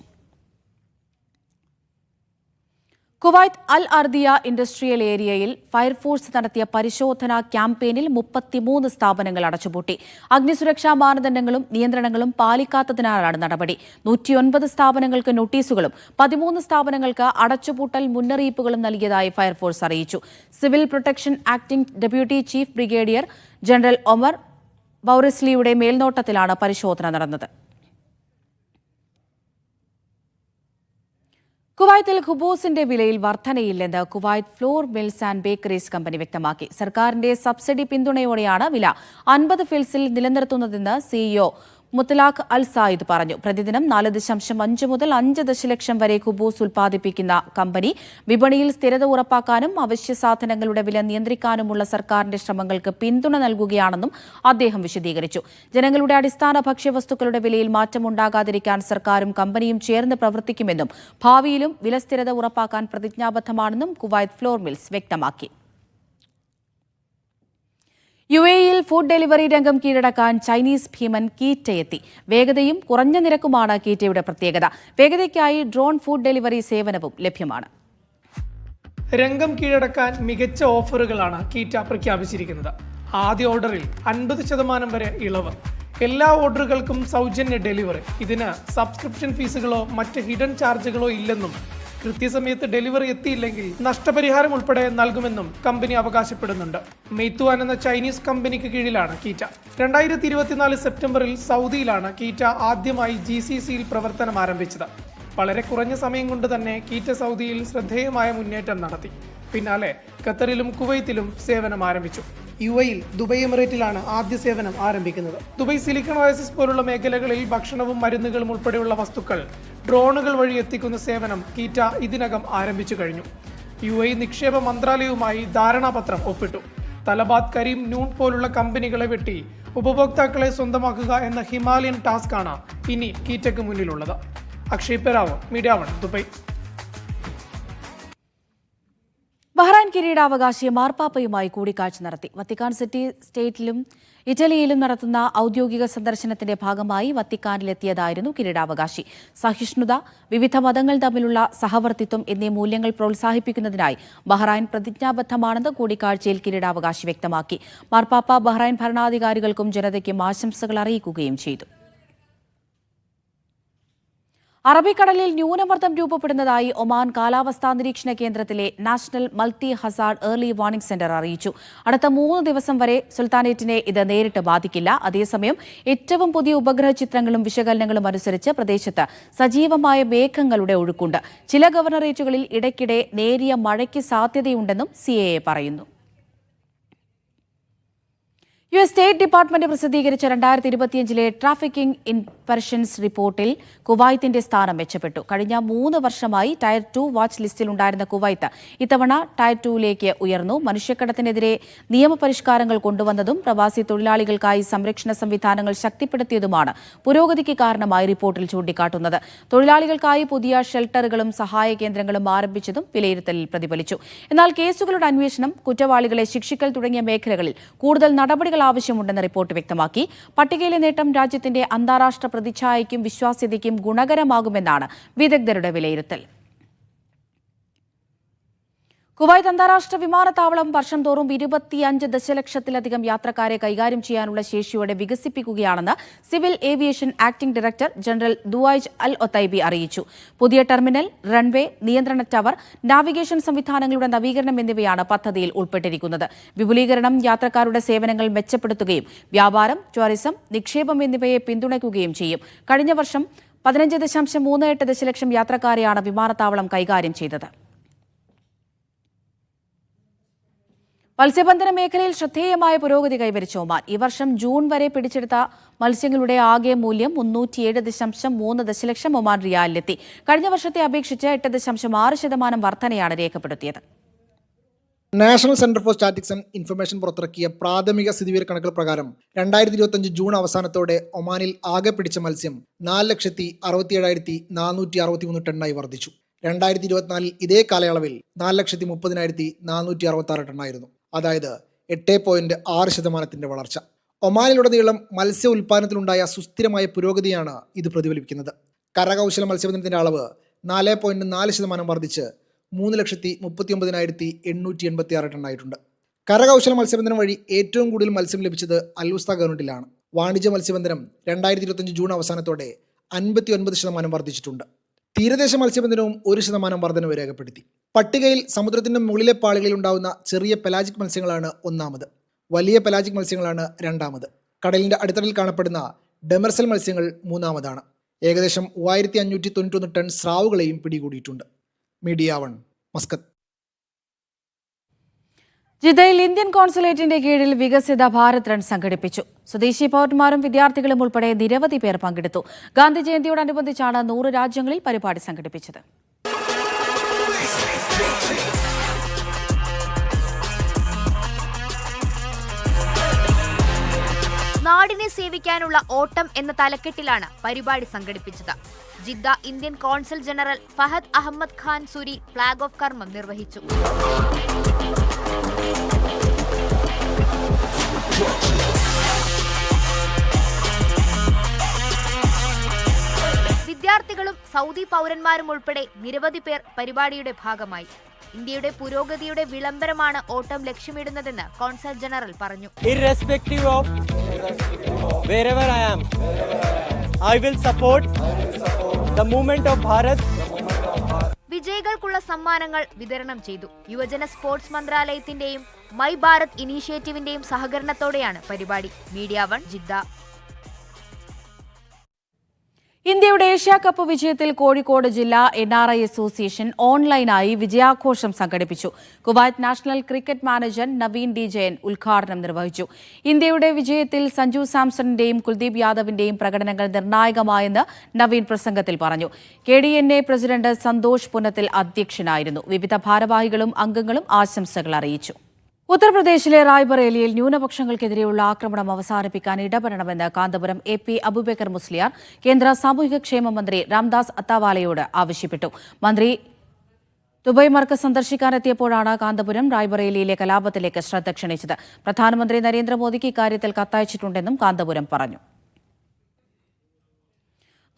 കുവൈത്ത് അൽ അർദിയ ഇൻഡസ്ട്രിയൽ ഏരിയയിൽ ഫയർഫോഴ്സ് നടത്തിയ പരിശോധനാ ക്യാമ്പയിനിൽ 33 സ്ഥാപനങ്ങൾ അടച്ചുപൂട്ടി. അഗ്നിസുരക്ഷാ മാനദണ്ഡങ്ങളും നിയന്ത്രണങ്ങളും പാലിക്കാത്തതിനാലാണ് നടപടി. 109 സ്ഥാപനങ്ങൾക്ക് നോട്ടീസുകളും 13 സ്ഥാപനങ്ങൾക്ക് അടച്ചുപൂട്ടൽ മുന്നറിയിപ്പുകളും നൽകിയതായി ഫയർഫോഴ്സ് അറിയിച്ചു. Civil protection acting deputy chief brigadier general Omar ബൌറിസ്ലിയുടെ മേൽനോട്ടത്തിലാണ് പരിശോധന നടന്നത്. കുവൈത്തിൽ ഖുബൂസിന്റെ വിലയിൽ വർധനയില്ലെന്ന് Kuwait flour mills and bakeries company വ്യക്തമാക്കി. സർക്കാരിന്റെ സബ്സിഡി പിന്തുണയോടെയാണ് വില 50 ഫിൽസിൽ നിലനിർത്തുന്നതെന്ന് CEO മുത്തലാഖ് അൽ സായിദ് പറഞ്ഞു. പ്രതിദിനം 4.5 മുതൽ 5 ദശലക്ഷം വരെ ഖുബൂസ് ഉൽപ്പാദിപ്പിക്കുന്ന കമ്പനി വിപണിയിൽ സ്ഥിരത ഉറപ്പാക്കാനും അവശ്യ സാധനങ്ങളുടെ വില നിയന്ത്രിക്കാനുമുള്ള സർക്കാരിന്റെ ശ്രമങ്ങൾക്ക് പിന്തുണ നൽകുകയാണെന്നും അദ്ദേഹം വിശദീകരിച്ചു. ജനങ്ങളുടെ അടിസ്ഥാന ഭക്ഷ്യവസ്തുക്കളുടെ വിലയിൽ മാറ്റമുണ്ടാകാതിരിക്കാൻ സർക്കാരും കമ്പനിയും ചേർന്ന് പ്രവർത്തിക്കുമെന്നും ഭാവിയിലും വില സ്ഥിരത ഉറപ്പാക്കാൻ പ്രതിജ്ഞാബദ്ധമാണെന്നും കുവൈത്ത് ഫ്ലോർ മിൽസ് വ്യക്തമാക്കി. UAEയിൽ ഫുഡ് ഡെലിവറി രംഗം കീഴടക്കാൻ ചൈനീസ് ഭീമൻ കീറ്റ എത്തി. വേഗതയും കുറഞ്ഞ നിരക്കുമാണ് കീറ്റയുടെ പ്രത്യേകത. വേഗതയ്ക്കായി ഡ്രോൺ ഫുഡ് ഡെലിവറി സേവനവും ലഭ്യമാണ്. രംഗം കീഴടക്കാൻ മികച്ച ഓഫറുകളാണ് കീറ്റ പ്രഖ്യാപിച്ചിരിക്കുന്നത്. ആദ്യ ഓർഡറിൽ 50% വരെ ഇളവ്. എല്ലാ ഓർഡറുകൾക്കും സൗജന്യ ഡെലിവറി. ഇതിന് സബ്സ്ക്രിപ്ഷൻ ഫീസുകളോ മറ്റ് ഹിഡൻ ചാർജുകളോ ഇല്ലെന്നും കൃത്യസമയത്ത് ഡെലിവറി എത്തിയില്ലെങ്കിൽ നഷ്ടപരിഹാരം ഉൾപ്പെടെ നൽകുമെന്നും കമ്പനി അവകാശപ്പെടുന്നുണ്ട്. മെയ്ത്തുവാൻ എന്ന ചൈനീസ് കമ്പനിക്ക് കീഴിലാണ് കീറ്റ. 2024 സെപ്റ്റംബറിൽ സൗദിയിലാണ് കീറ്റ ആദ്യമായി GCCയിൽ പ്രവർത്തനം ആരംഭിച്ചത്. വളരെ കുറഞ്ഞ സമയം കൊണ്ട് തന്നെ കീറ്റ സൗദിയിൽ ശ്രദ്ധേയമായ മുന്നേറ്റം നടത്തി. പിന്നാലെ ഖത്തറിലും കുവൈത്തിലും സേവനം ആരംഭിച്ചു. UAEയിൽ ദുബൈ എമിറേറ്റിലാണ് ആദ്യ സേവനം ആരംഭിക്കുന്നത്. ദുബൈ സിലിക്കൺ ഒയാസിസ് പോലുള്ള മേഖലകളിൽ ഭക്ഷണവും മരുന്നുകളും ഉൾപ്പെടെയുള്ള വസ്തുക്കൾ ഡ്രോണുകൾ വഴി എത്തിക്കുന്ന സേവനം കീറ്റ ഇതിനകം ആരംഭിച്ചു കഴിഞ്ഞു. UAE നിക്ഷേപ മന്ത്രാലയവുമായി ധാരണാപത്രം ഒപ്പിട്ടു. തലബാത്ത്, കരീം, നൂൺ പോലുള്ള കമ്പനികളെ വെട്ടി ഉപഭോക്താക്കളെ സ്വന്തമാക്കുക എന്ന ഹിമാലയൻ ടാസ്കാണ് ഇനി കീറ്റയ്ക്ക് മുന്നിലുള്ളത്. Akshay Perav, media 1, Dubai. Bahrain കിരീടാവകാശി മാർപ്പാപ്പയുമായി കൂടിക്കാഴ്ച നടത്തി. വത്തിക്കാൻ സിറ്റി സ്റ്റേറ്റിലും ഇറ്റലിയിലും നടത്തുന്ന ഔദ്യോഗിക സന്ദർശനത്തിന്റെ ഭാഗമായി വത്തിക്കാനിലെത്തിയതായിരുന്നു കിരീടാവകാശി. സഹിഷ്ണുത, വിവിധ മതങ്ങൾ തമ്മിലുള്ള സഹവർത്തിത്വം എന്നീ മൂല്യങ്ങൾ പ്രോത്സാഹിപ്പിക്കുന്നതിനായി ബഹ്റൈൻ പ്രതിജ്ഞാബദ്ധമാണെന്ന് കൂടിക്കാഴ്ചയിൽ കിരീടാവകാശി വ്യക്തമാക്കി. മാർപ്പാപ്പ ബഹ്റൈൻ ഭരണാധികാരികൾക്കും ജനതയ്ക്കും ആശംസകൾ അറിയിക്കുകയും ചെയ്തു. അറബിക്കടലിൽ ന്യൂനമർദ്ദം രൂപപ്പെടുന്നതായി ഒമാൻ കാലാവസ്ഥാ നിരീക്ഷണ കേന്ദ്രത്തിലെ national multi Hazard early warning centre അറിയിച്ചു. അടുത്ത 3 ദിവസം വരെ സുൽത്താനേറ്റിനെ ഇത് നേരിട്ട് ബാധിക്കില്ല. അതേസമയം ഏറ്റവും പുതിയ ഉപഗ്രഹ ചിത്രങ്ങളും വിശകലനങ്ങളും അനുസരിച്ച് പ്രദേശത്ത് സജീവമായ മേഘങ്ങളുടെ ഒഴുക്കുണ്ട്. ചില ഗവർണറേറ്റുകളിൽ ഇടയ്ക്കിടെ നേരിയ മഴയ്ക്ക് സാധ്യതയുണ്ടെന്നും CAA പറയുന്നു. US സ്റ്റേറ്റ് ഡിപ്പാർട്ട്മെന്റ് പ്രസിദ്ധീകരിച്ച 2025 ട്രാഫിക്കിംഗ് ഇൻ പെർഷൻസ് റിപ്പോർട്ടിൽ കുവൈത്തിന്റെ സ്ഥാനം മെച്ചപ്പെട്ടു. കഴിഞ്ഞ 3 വർഷമായി ടയർ 2 വാച്ച് ലിസ്റ്റിലുണ്ടായിരുന്ന കുവൈത്ത് ഇത്തവണ ടയർ 2ലേക്ക് ഉയർന്നു. മനുഷ്യക്കടത്തിനെതിരെ നിയമപരിഷ്കാരങ്ങൾ കൊണ്ടുവന്നതും പ്രവാസി തൊഴിലാളികൾക്കായി സംരക്ഷണ സംവിധാനങ്ങൾ ശക്തിപ്പെടുത്തിയതുമാണ് പുരോഗതിക്ക് കാരണമായി റിപ്പോർട്ടിൽ ചൂണ്ടിക്കാട്ടുന്നത്. തൊഴിലാളികൾക്കായി പുതിയ ഷെൽട്ടറുകളും സഹായ കേന്ദ്രങ്ങളും ആരംഭിച്ചതും വിലയിരുത്തലിൽ പ്രതിഫലിച്ചു. എന്നാൽ കേസുകളുടെ അന്വേഷണം, കുറ്റവാളികളെ ശിക്ഷിക്കൽ തുടങ്ങിയ മേഖലകളിൽ കൂടുതൽ നടപടികൾ ആവശ്യമുണ്ടെന്ന് റിപ്പോർട്ട് വ്യക്തമാക്കി. പട്ടികയിലെ നേട്ടം രാജ്യത്തിന്റെ അന്താരാഷ്ട്ര പ്രതിച്ഛായയ്ക്കും വിശ്വാസ്യതയ്ക്കും ഗുണകരമാകുമെന്നാണ് വിദഗ്ധരുടെ വിലയിരുത്തൽ. കുവൈത്ത് അന്താരാഷ്ട്ര വിമാനത്താവളം വർഷം തോറും 25 ദശലക്ഷത്തിലധികം യാത്രക്കാരെ കൈകാര്യം ചെയ്യാനുള്ള ശേഷിയോടെ വികസിപ്പിക്കുകയാണെന്ന് civil aviation acting director general Duwaij Al Otaibi അറിയിച്ചു. പുതിയ ടെർമിനൽ, റൺവേ, നിയന്ത്രണ ടവർ, നാവിഗേഷൻ സംവിധാനങ്ങളുടെ നവീകരണം എന്നിവയാണ് പദ്ധതിയിൽ ഉൾപ്പെട്ടിരിക്കുന്നത്. വിപുലീകരണം യാത്രക്കാരുടെ സേവനങ്ങൾ മെച്ചപ്പെടുത്തുകയും വ്യാപാരം, ടൂറിസം, നിക്ഷേപം എന്നിവയെ പിന്തുണയ്ക്കുകയും ചെയ്യും. കഴിഞ്ഞ വർഷം 15.38 ദശലക്ഷം യാത്രക്കാരെയാണ് വിമാനത്താവളം കൈകാര്യം ചെയ്തത്. മത്സ്യബന്ധന മേഖലയിൽ ശ്രദ്ധേയമായ പുരോഗതി കൈവരിച്ച ഒമാൻ ഈ വർഷം ജൂൺ വരെ പിടിച്ചെടുത്ത മത്സ്യങ്ങളുടെ ആകെ മൂല്യം 307.3 ദശലക്ഷം ഒമാൻ റിയാലിലെത്തി. കഴിഞ്ഞ വർഷത്തെ അപേക്ഷിച്ച് 8.6% വർധനയാണ് രേഖപ്പെടുത്തിയത്. National centre for statics and information പുറത്തിറക്കിയ പ്രാഥമിക സ്ഥിതിവിവര കണക്കുകൾ പ്രകാരം 2025 ജൂൺ അവസാനത്തോടെ ഒമാനിൽ ആകെ പിടിച്ച മത്സ്യം 4,67,463 ടണ്ണായി വർദ്ധിച്ചു. 2024 ഇതേ കാലയളവിൽ 4,30,466 ടണ്ണായിരുന്നു. അതായത് 8.6% വളർച്ച. ഒമാനിലുടനീളം മത്സ്യ ഉൽപ്പാദനത്തിലുണ്ടായ സുസ്ഥിരമായ പുരോഗതിയാണ് ഇത് പ്രതിഫലിപ്പിക്കുന്നത്. കരകൗശല മത്സ്യബന്ധനത്തിന്റെ അളവ് 4.4% വർദ്ധിച്ച് 3,39,886 ടണ്ണായിട്ടുണ്ട്. കരകൗശല മത്സ്യബന്ധനം വഴി ഏറ്റവും കൂടുതൽ മത്സ്യം ലഭിച്ചത് അൽവുസ്ത ഗവൺമെന്റിലാണ്. വാണിജ്യ മത്സ്യബന്ധനം 2025 ജൂൺ അവസാനത്തോടെ 59% വർദ്ധിച്ചിട്ടുണ്ട്. തീരദേശ മത്സ്യബന്ധനവും 1% വർധനവ് രേഖപ്പെടുത്തി. പട്ടികയിൽ സമുദ്രത്തിന്റെ മുകളിലെ പാളികളിൽ ഉണ്ടാകുന്ന ചെറിയ പെലാജിക് മത്സ്യങ്ങളാണ് ഒന്നാമത്. വലിയ പെലാജിക് മത്സ്യങ്ങളാണ് രണ്ടാമത്. കടലിന്റെ അടിത്തട്ടിൽ കാണപ്പെടുന്ന ഡെമർസൽ മത്സ്യങ്ങൾ മൂന്നാമതാണ്. ഏകദേശം 1591 ടൺ സ്രാവുകളെയും പിടികൂടിയിട്ടുണ്ട്. Media 1, Muscat. ജിദ്ദയിൽ ഇന്ത്യൻ കോൺസുലേറ്റിന്റെ കീഴിൽ വികസിത ഭാരത് റൺ സംഘടിപ്പിച്ചു. സ്വദേശി പൗരന്മാരും വിദ്യാർത്ഥികളും ഉൾപ്പെടെ നിരവധി പേർ പങ്കെടുത്തു. ഗാന്ധി ജയന്തിയോടനുബന്ധിച്ചാണ് 100 രാജ്യങ്ങളിൽ പരിപാടി സംഘടിപ്പിച്ചത്. നാടിനെ സേവിക്കാനുള്ള ഓട്ടം എന്ന തലക്കെട്ടിലാണ് പരിപാടി സംഘടിപ്പിച്ചത്. Jeddah Indian consul general Fahad Ahmed Khan Suri flag off കർമ്മം നിർവഹിച്ചു. വിദ്യാർത്ഥികളും സൗദി പൗരന്മാരും ഉൾപ്പെടെ നിരവധി പേർ പരിപാടിയുടെ ഭാഗമായി. ഇന്ത്യയുടെ പുരോഗതിയുടെ വിളംബരമാണ് ഓട്ടം ലക്ഷ്യമിടുന്നതെന്ന് കോൺസൽ ജനറൽ പറഞ്ഞു. Irrespective of wherever I am, I will support the movement of Bharat. വിജയികൾക്കുള്ള സമ്മാനങ്ങൾ വിതരണം ചെയ്തു. യുവജന സ്പോർട്സ് മന്ത്രാലയത്തിന്റെയും മൈ ഭാരത് ഇനീഷ്യേറ്റീവിന്റെയും സഹകരണത്തോടെയാണ് പരിപാടി. Media 1 Jeddah. ഇന്ത്യയുടെ ഏഷ്യാ കപ്പ് വിജയത്തിൽ കോഴിക്കോട് ജില്ലാ NRI അസോസിയേഷൻ ഓൺലൈനായി വിജയാഘോഷം സംഘടിപ്പിച്ചു. Kuwait national cricket manager Naveen D. Jayan ഉദ്ഘാടനം നിർവഹിച്ചു. ഇന്ത്യയുടെ വിജയത്തിൽ സഞ്ജു സാംസണിന്റെയും കുൽദീപ് യാദവിന്റെയും പ്രകടനങ്ങൾ നിർണായകമായെന്ന് നവീൻ പ്രസംഗത്തിൽ പറഞ്ഞു. KDNA പ്രസിഡന്റ് സന്തോഷ് പുനത്തിൽ അധ്യക്ഷനായിരുന്നു. വിവിധ ഭാരവാഹികളും അംഗങ്ങളും ആശംസകൾ അറിയിച്ചു. ഉത്തർപ്രദേശിലെ റായ്ബറേലിയിൽ ന്യൂനപക്ഷങ്ങൾക്കെതിരെയുള്ള ആക്രമണം അവസാനിപ്പിക്കാൻ ഇടപെടണമെന്ന് കാന്തപുരം AP അബൂബക്കർ മുസ്ലിയാർ കേന്ദ്ര സാമൂഹികക്ഷേമ മന്ത്രി രാംദാസ് അത്താവാലയോട് ആവശ്യപ്പെട്ടു. മന്ത്രി ദുബായ് മർക്കസ് സന്ദർശിക്കാനെത്തിയപ്പോഴാണ് കാന്തപുരം റായ്ബറേലിയിലെ കലാപത്തിലേക്ക് ശ്രദ്ധ ക്ഷണിച്ചത്. പ്രധാനമന്ത്രി നരേന്ദ്രമോദിക്ക് ഇക്കാര്യത്തിൽ കത്തയച്ചിട്ടുണ്ടെന്നും കാന്തപുരം പറഞ്ഞു.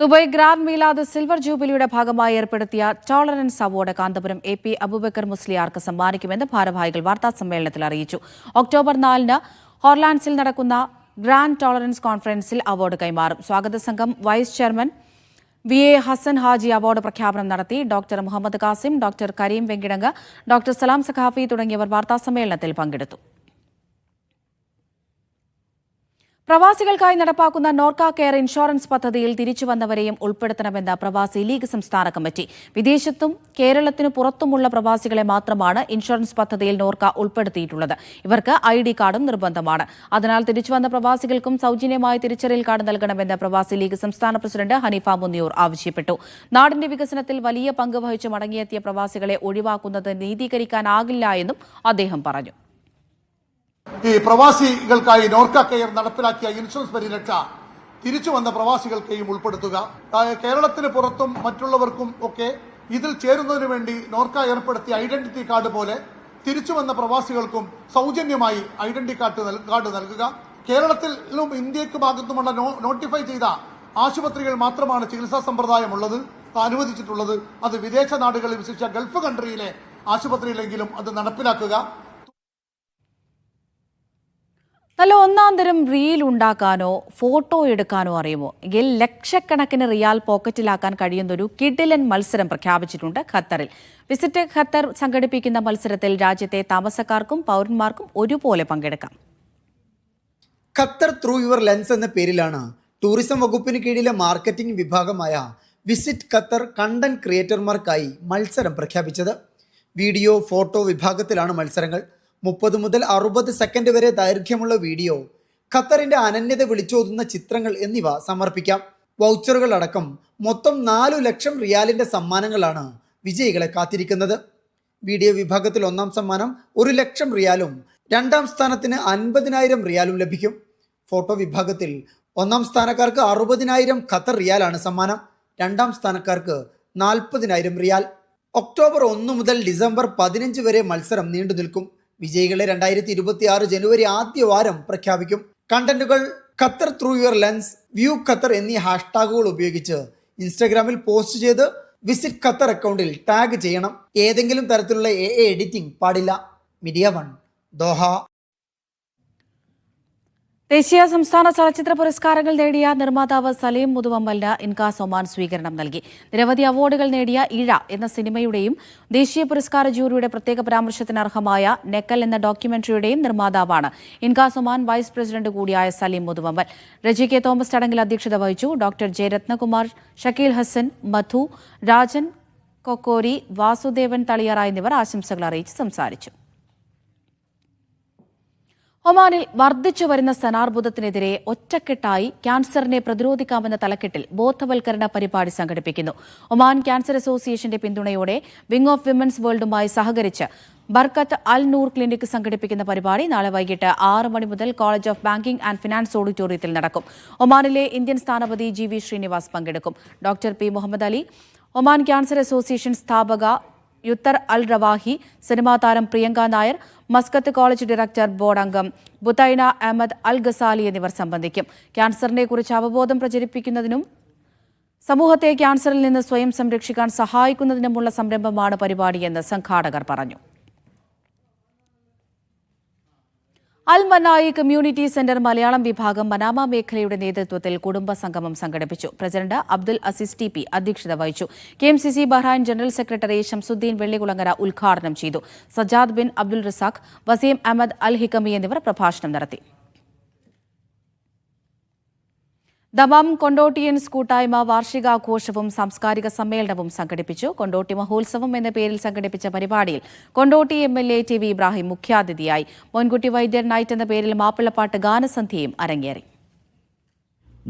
ദുബായ് ഗ്രാൻഡ് മീലാദ് സിൽവർ ജൂബിലിയുടെ ഭാഗമായി ഏർപ്പെടുത്തിയ tolerance award Kanthapuram AP Aboobacker മുസ്ലിയാർക്ക് സമ്മാനിക്കുമെന്ന് ഭാരവാഹികൾ വാർത്താസമ്മേളനത്തിൽ അറിയിച്ചു. ഒക്ടോബർ 4 ഹോർലാൻഡ്സിൽ നടക്കുന്ന ഗ്രാൻഡ് ടോളറൻസ് കോൺഫറൻസിൽ അവാർഡ് കൈമാറും. സ്വാഗത സംഘം vice chairman VA Hasan Haji award പ്രഖ്യാപനം നടത്തി. Doctor Muhammad Kasim, doctor Kareem Venkitangu, doctor Salam Saqafi തുടങ്ങിയവർ വാർത്താസമ്മേളനത്തിൽ പങ്കെടുത്തു. പ്രവാസികൾക്കായി നടപ്പാക്കുന്ന നോർക്ക കെയർ ഇൻഷുറൻസ് പദ്ധതിയിൽ തിരിച്ചുവന്നവരെയും ഉൾപ്പെടുത്തണമെന്ന പ്രവാസി ലീഗ് സംസ്ഥാന കമ്മിറ്റി. വിദേശത്തും കേരളത്തിനു പുറത്തുമുള്ള പ്രവാസികളെ മാത്രമാണ് ഇൻഷുറൻസ് പദ്ധതിയിൽ നോർക്ക ഉൾപ്പെടുത്തിയിട്ടുള്ളത്. ഇവർക്ക് ID കാർഡും നിർബന്ധമാണ്. അതിനാൽ തിരിച്ചുവന്ന പ്രവാസികൾക്കും സൗജന്യമായി തിരിച്ചറിയൽ കാർഡ് നൽകണമെന്ന് പ്രവാസി ലീഗ് സംസ്ഥാന പ്രസിഡന്റ് ഹനീഫ മുന്നിയൂർ ആവശ്യപ്പെട്ടു. നാടിന്റെ വികസനത്തിൽ വലിയ പങ്ക് വഹിച്ച് മടങ്ങിയെത്തിയ പ്രവാസികളെ ഒഴിവാക്കുന്നത് നീതീകരിക്കാനാകില്ല എന്നും അദ്ദേഹം പറഞ്ഞു. ഈ പ്രവാസികൾക്കായി നോർക്ക കെയർ നടപ്പിലാക്കിയ ഇൻഷുറൻസ് പരിരക്ഷ തിരിച്ചു വന്ന പ്രവാസികൾക്കെയും ഉൾപ്പെടുത്തുക. കേരളത്തിന് പുറത്തും മറ്റുള്ളവർക്കും ഒക്കെ ഇതിൽ ചേരുന്നതിന് വേണ്ടി നോർക്ക ഏർപ്പെടുത്തിയ ഐഡന്റിറ്റി കാർഡ് പോലെ തിരിച്ചു വന്ന പ്രവാസികൾക്കും സൗജന്യമായി ഐഡന്റിറ്റി കാർഡ് നൽകുക. കേരളത്തിലും ഇന്ത്യക്ക് ഭാഗത്തുമുള്ള നോട്ടിഫൈ ചെയ്ത ആശുപത്രികൾ മാത്രമാണ് ചികിത്സാ സമ്പ്രദായമുള്ളത് അനുവദിച്ചിട്ടുള്ളത്. അത് വിദേശ നാടുകളിൽ വിശേഷിച്ച ഗൾഫ് കൺട്രിയിലെ ആശുപത്രിയിലെങ്കിലും അത് നടപ്പിലാക്കുക. നല്ല ഒന്നാന്തരം റീൽ ഉണ്ടാക്കാനോ ഫോട്ടോ എടുക്കാനോ അറിയുമോ എങ്കിൽ ലക്ഷക്കണക്കിന് റിയാൽ പോക്കറ്റിലാക്കാൻ കഴിയുന്നൊരു കിടിലൻ മത്സരം പ്രഖ്യാപിച്ചിട്ടുണ്ട് ഖത്തറിൽ. വിസിറ്റ് ഖത്തർ സംഘടിപ്പിക്കുന്ന മത്സരത്തിൽ രാജ്യത്തെ താമസക്കാർക്കും പൗരന്മാർക്കും ഒരുപോലെ പങ്കെടുക്കാം. ഖത്തർ ത്രൂ യുവർ ലെൻസ് എന്ന പേരിലാണ് ടൂറിസം വകുപ്പിന് കീഴിലെ മാർക്കറ്റിംഗ് വിഭാഗമായ വിസിറ്റ് ഖത്തർ കണ്ടന്റ് ക്രിയേറ്റർമാർക്കായി മത്സരം പ്രഖ്യാപിച്ചത്. വീഡിയോ ഫോട്ടോ വിഭാഗത്തിലാണ് മത്സരങ്ങൾ. 30 മുതൽ 60 സെക്കൻഡ് വരെ ദൈർഘ്യമുള്ള വീഡിയോ, ഖത്തറിന്റെ അനന്യത വിളിച്ചോതുന്ന ചിത്രങ്ങൾ എന്നിവ സമർപ്പിക്കാം. വൗച്ചറുകൾ അടക്കം മൊത്തം 4 ലക്ഷം റിയാലിന്റെ സമ്മാനങ്ങളാണ് വിജയികളെ കാത്തിരിക്കുന്നത്. വീഡിയോ വിഭാഗത്തിൽ 1ാം സമ്മാനം 1 ലക്ഷം റിയാലും 2ാം സ്ഥാനത്തിന് 50,000 റിയാലും ലഭിക്കും. ഫോട്ടോ വിഭാഗത്തിൽ 1ാം സ്ഥാനക്കാർക്ക് 60,000 ഖത്തർ റിയാലാണ് സമ്മാനം, 2ാം സ്ഥാനക്കാർക്ക് 40,000 റിയാൽ. ഒക്ടോബർ 1 മുതൽ ഡിസംബർ 15 വരെ മത്സരം നീണ്ടു നിൽക്കും. വിജയികളെ 2026 ജനുവരി ആദ്യ വാരം പ്രഖ്യാപിക്കും. കണ്ടന്റുകൾ Qatar through your lens, view Qatar എന്നീ ഹാഷ്ടാഗുകൾ ഉപയോഗിച്ച് ഇൻസ്റ്റാഗ്രാമിൽ പോസ്റ്റ് ചെയ്ത് വിസിറ്റ് ഖത്തർ അക്കൗണ്ടിൽ ടാഗ് ചെയ്യണം. ഏതെങ്കിലും തരത്തിലുള്ള AI എഡിറ്റിംഗ് പാടില്ല. Media 1 Doha. ദേശീയ സംസ്ഥാന ചലച്ചിത്ര പുരസ്കാരങ്ങൾ നേടിയ നിർമ്മാതാവ് സലീം മുതുവമ്മലിന് ഇൻകാസ് ഒമാൻ സ്വീകരണം നൽകി. നിരവധി അവാർഡുകൾ നേടിയ ഇഴ എന്ന സിനിമയുടെയും ദേശീയ പുരസ്കാര ജൂറിയുടെ പ്രത്യേക പരാമർശത്തിന് അർഹമായ നെക്കൽ എന്ന ഡോക്യുമെന്ററിയുടെയും നിർമ്മാതാവാണ് ഇൻകാസ് ഒമാൻ വൈസ് പ്രസിഡന്റ് കൂടിയായ സലീം മുതുവമ്മൽ. റജി കെ തോമസ് ചടങ്ങിൽ അധ്യക്ഷത വഹിച്ചു. ഡോക്ടർ ജെ രത്നകുമാർ, ഷക്കീൽ ഹസൻ, മധു, രാജൻ കൊക്കോരി, വാസുദേവൻ തളിയറ എന്നിവർ ആശംസകൾ അറിയിച്ച് സംസാരിച്ചു. ഒമാനിൽ വർദ്ധിച്ചു വരുന്ന സ്തനാർബുദത്തിനെതിരെ ഒറ്റക്കെട്ടായി ക്യാൻസറിനെ പ്രതിരോധിക്കാമെന്ന തലക്കെട്ടിൽ ബോധവൽക്കരണ പരിപാടി സംഘടിപ്പിക്കുന്നു. ഒമാൻ ക്യാൻസർ അസോസിയേഷന്റെ പിന്തുണയോടെ വിംഗ് ഓഫ് വിമൻസ് വേൾഡുമായി സഹകരിച്ച് ബർക്കത്ത് അൽ നൂർ ക്ലിനിക് സംഘടിപ്പിക്കുന്ന പരിപാടി നാളെ വൈകിട്ട് 6 മണി മുതൽ college of banking and finance ഓഡിറ്റോറിയത്തിൽ നടക്കും. ഒമാനിലെ ഇന്ത്യൻ സ്ഥാനപതി GV ശ്രീനിവാസ് പങ്കെടുക്കും. Doctor P. Muhammad Ali, Oman cancer association സ്ഥാപക യുത്തർ അൽ റവാഹി, സിനിമാ താരം Priyanka Nair, Muscat college director board അംഗം ബുതൈന അഹമ്മദ് അൽ ഗസാലി എന്നിവർ സംബന്ധിക്കും. ക്യാൻസറിനെ കുറിച്ച് അവബോധം പ്രചരിപ്പിക്കുന്നതിനും സമൂഹത്തെ ക്യാൻസറിൽ നിന്ന് സ്വയം സംരക്ഷിക്കാൻ സഹായിക്കുന്നതിനുമുള്ള സംരംഭമാണ് പരിപാടിയെന്ന് സംഘാടകർ പറഞ്ഞു. Al Manai community centre Malayalam വിഭാഗം മനാമ മേഖലയുടെ നേതൃത്വത്തിൽ കുടുംബ സംഗമം സംഘടിപ്പിച്ചു. President Abdul Aziz TP. അധ്യക്ഷത വഹിച്ചു. KMCC Bahrain general secretary Shamsuddin Vellikulangara ഉദ്ഘാടനം ചെയ്തു. സജാദ് ബിൻ അബ്ദുൽ റസാഖ്, വസീം അഹമ്മദ് അൽ ഹിക്കമി എന്നിവർ പ്രഭാഷണം നടത്തി. ദമാം കൊണ്ടോട്ടിയൻസ് കൂട്ടായ്മ വാർഷികാഘോഷവും സാംസ്കാരിക സമ്മേളനവും സംഘടിപ്പിച്ചു. കൊണ്ടോട്ടി മഹോത്സവം എന്ന പേരിൽ സംഘടിപ്പിച്ച പരിപാടിയിൽ കൊണ്ടോട്ടി MLA TV ഇബ്രാഹിം മുഖ്യാതിഥിയായി. മോൻകുട്ടി വൈദ്യർ നൈറ്റ് എന്ന പേരിൽ മാപ്പിളപ്പാട്ട് ഗാനസന്ധ്യയും അരങ്ങേറി.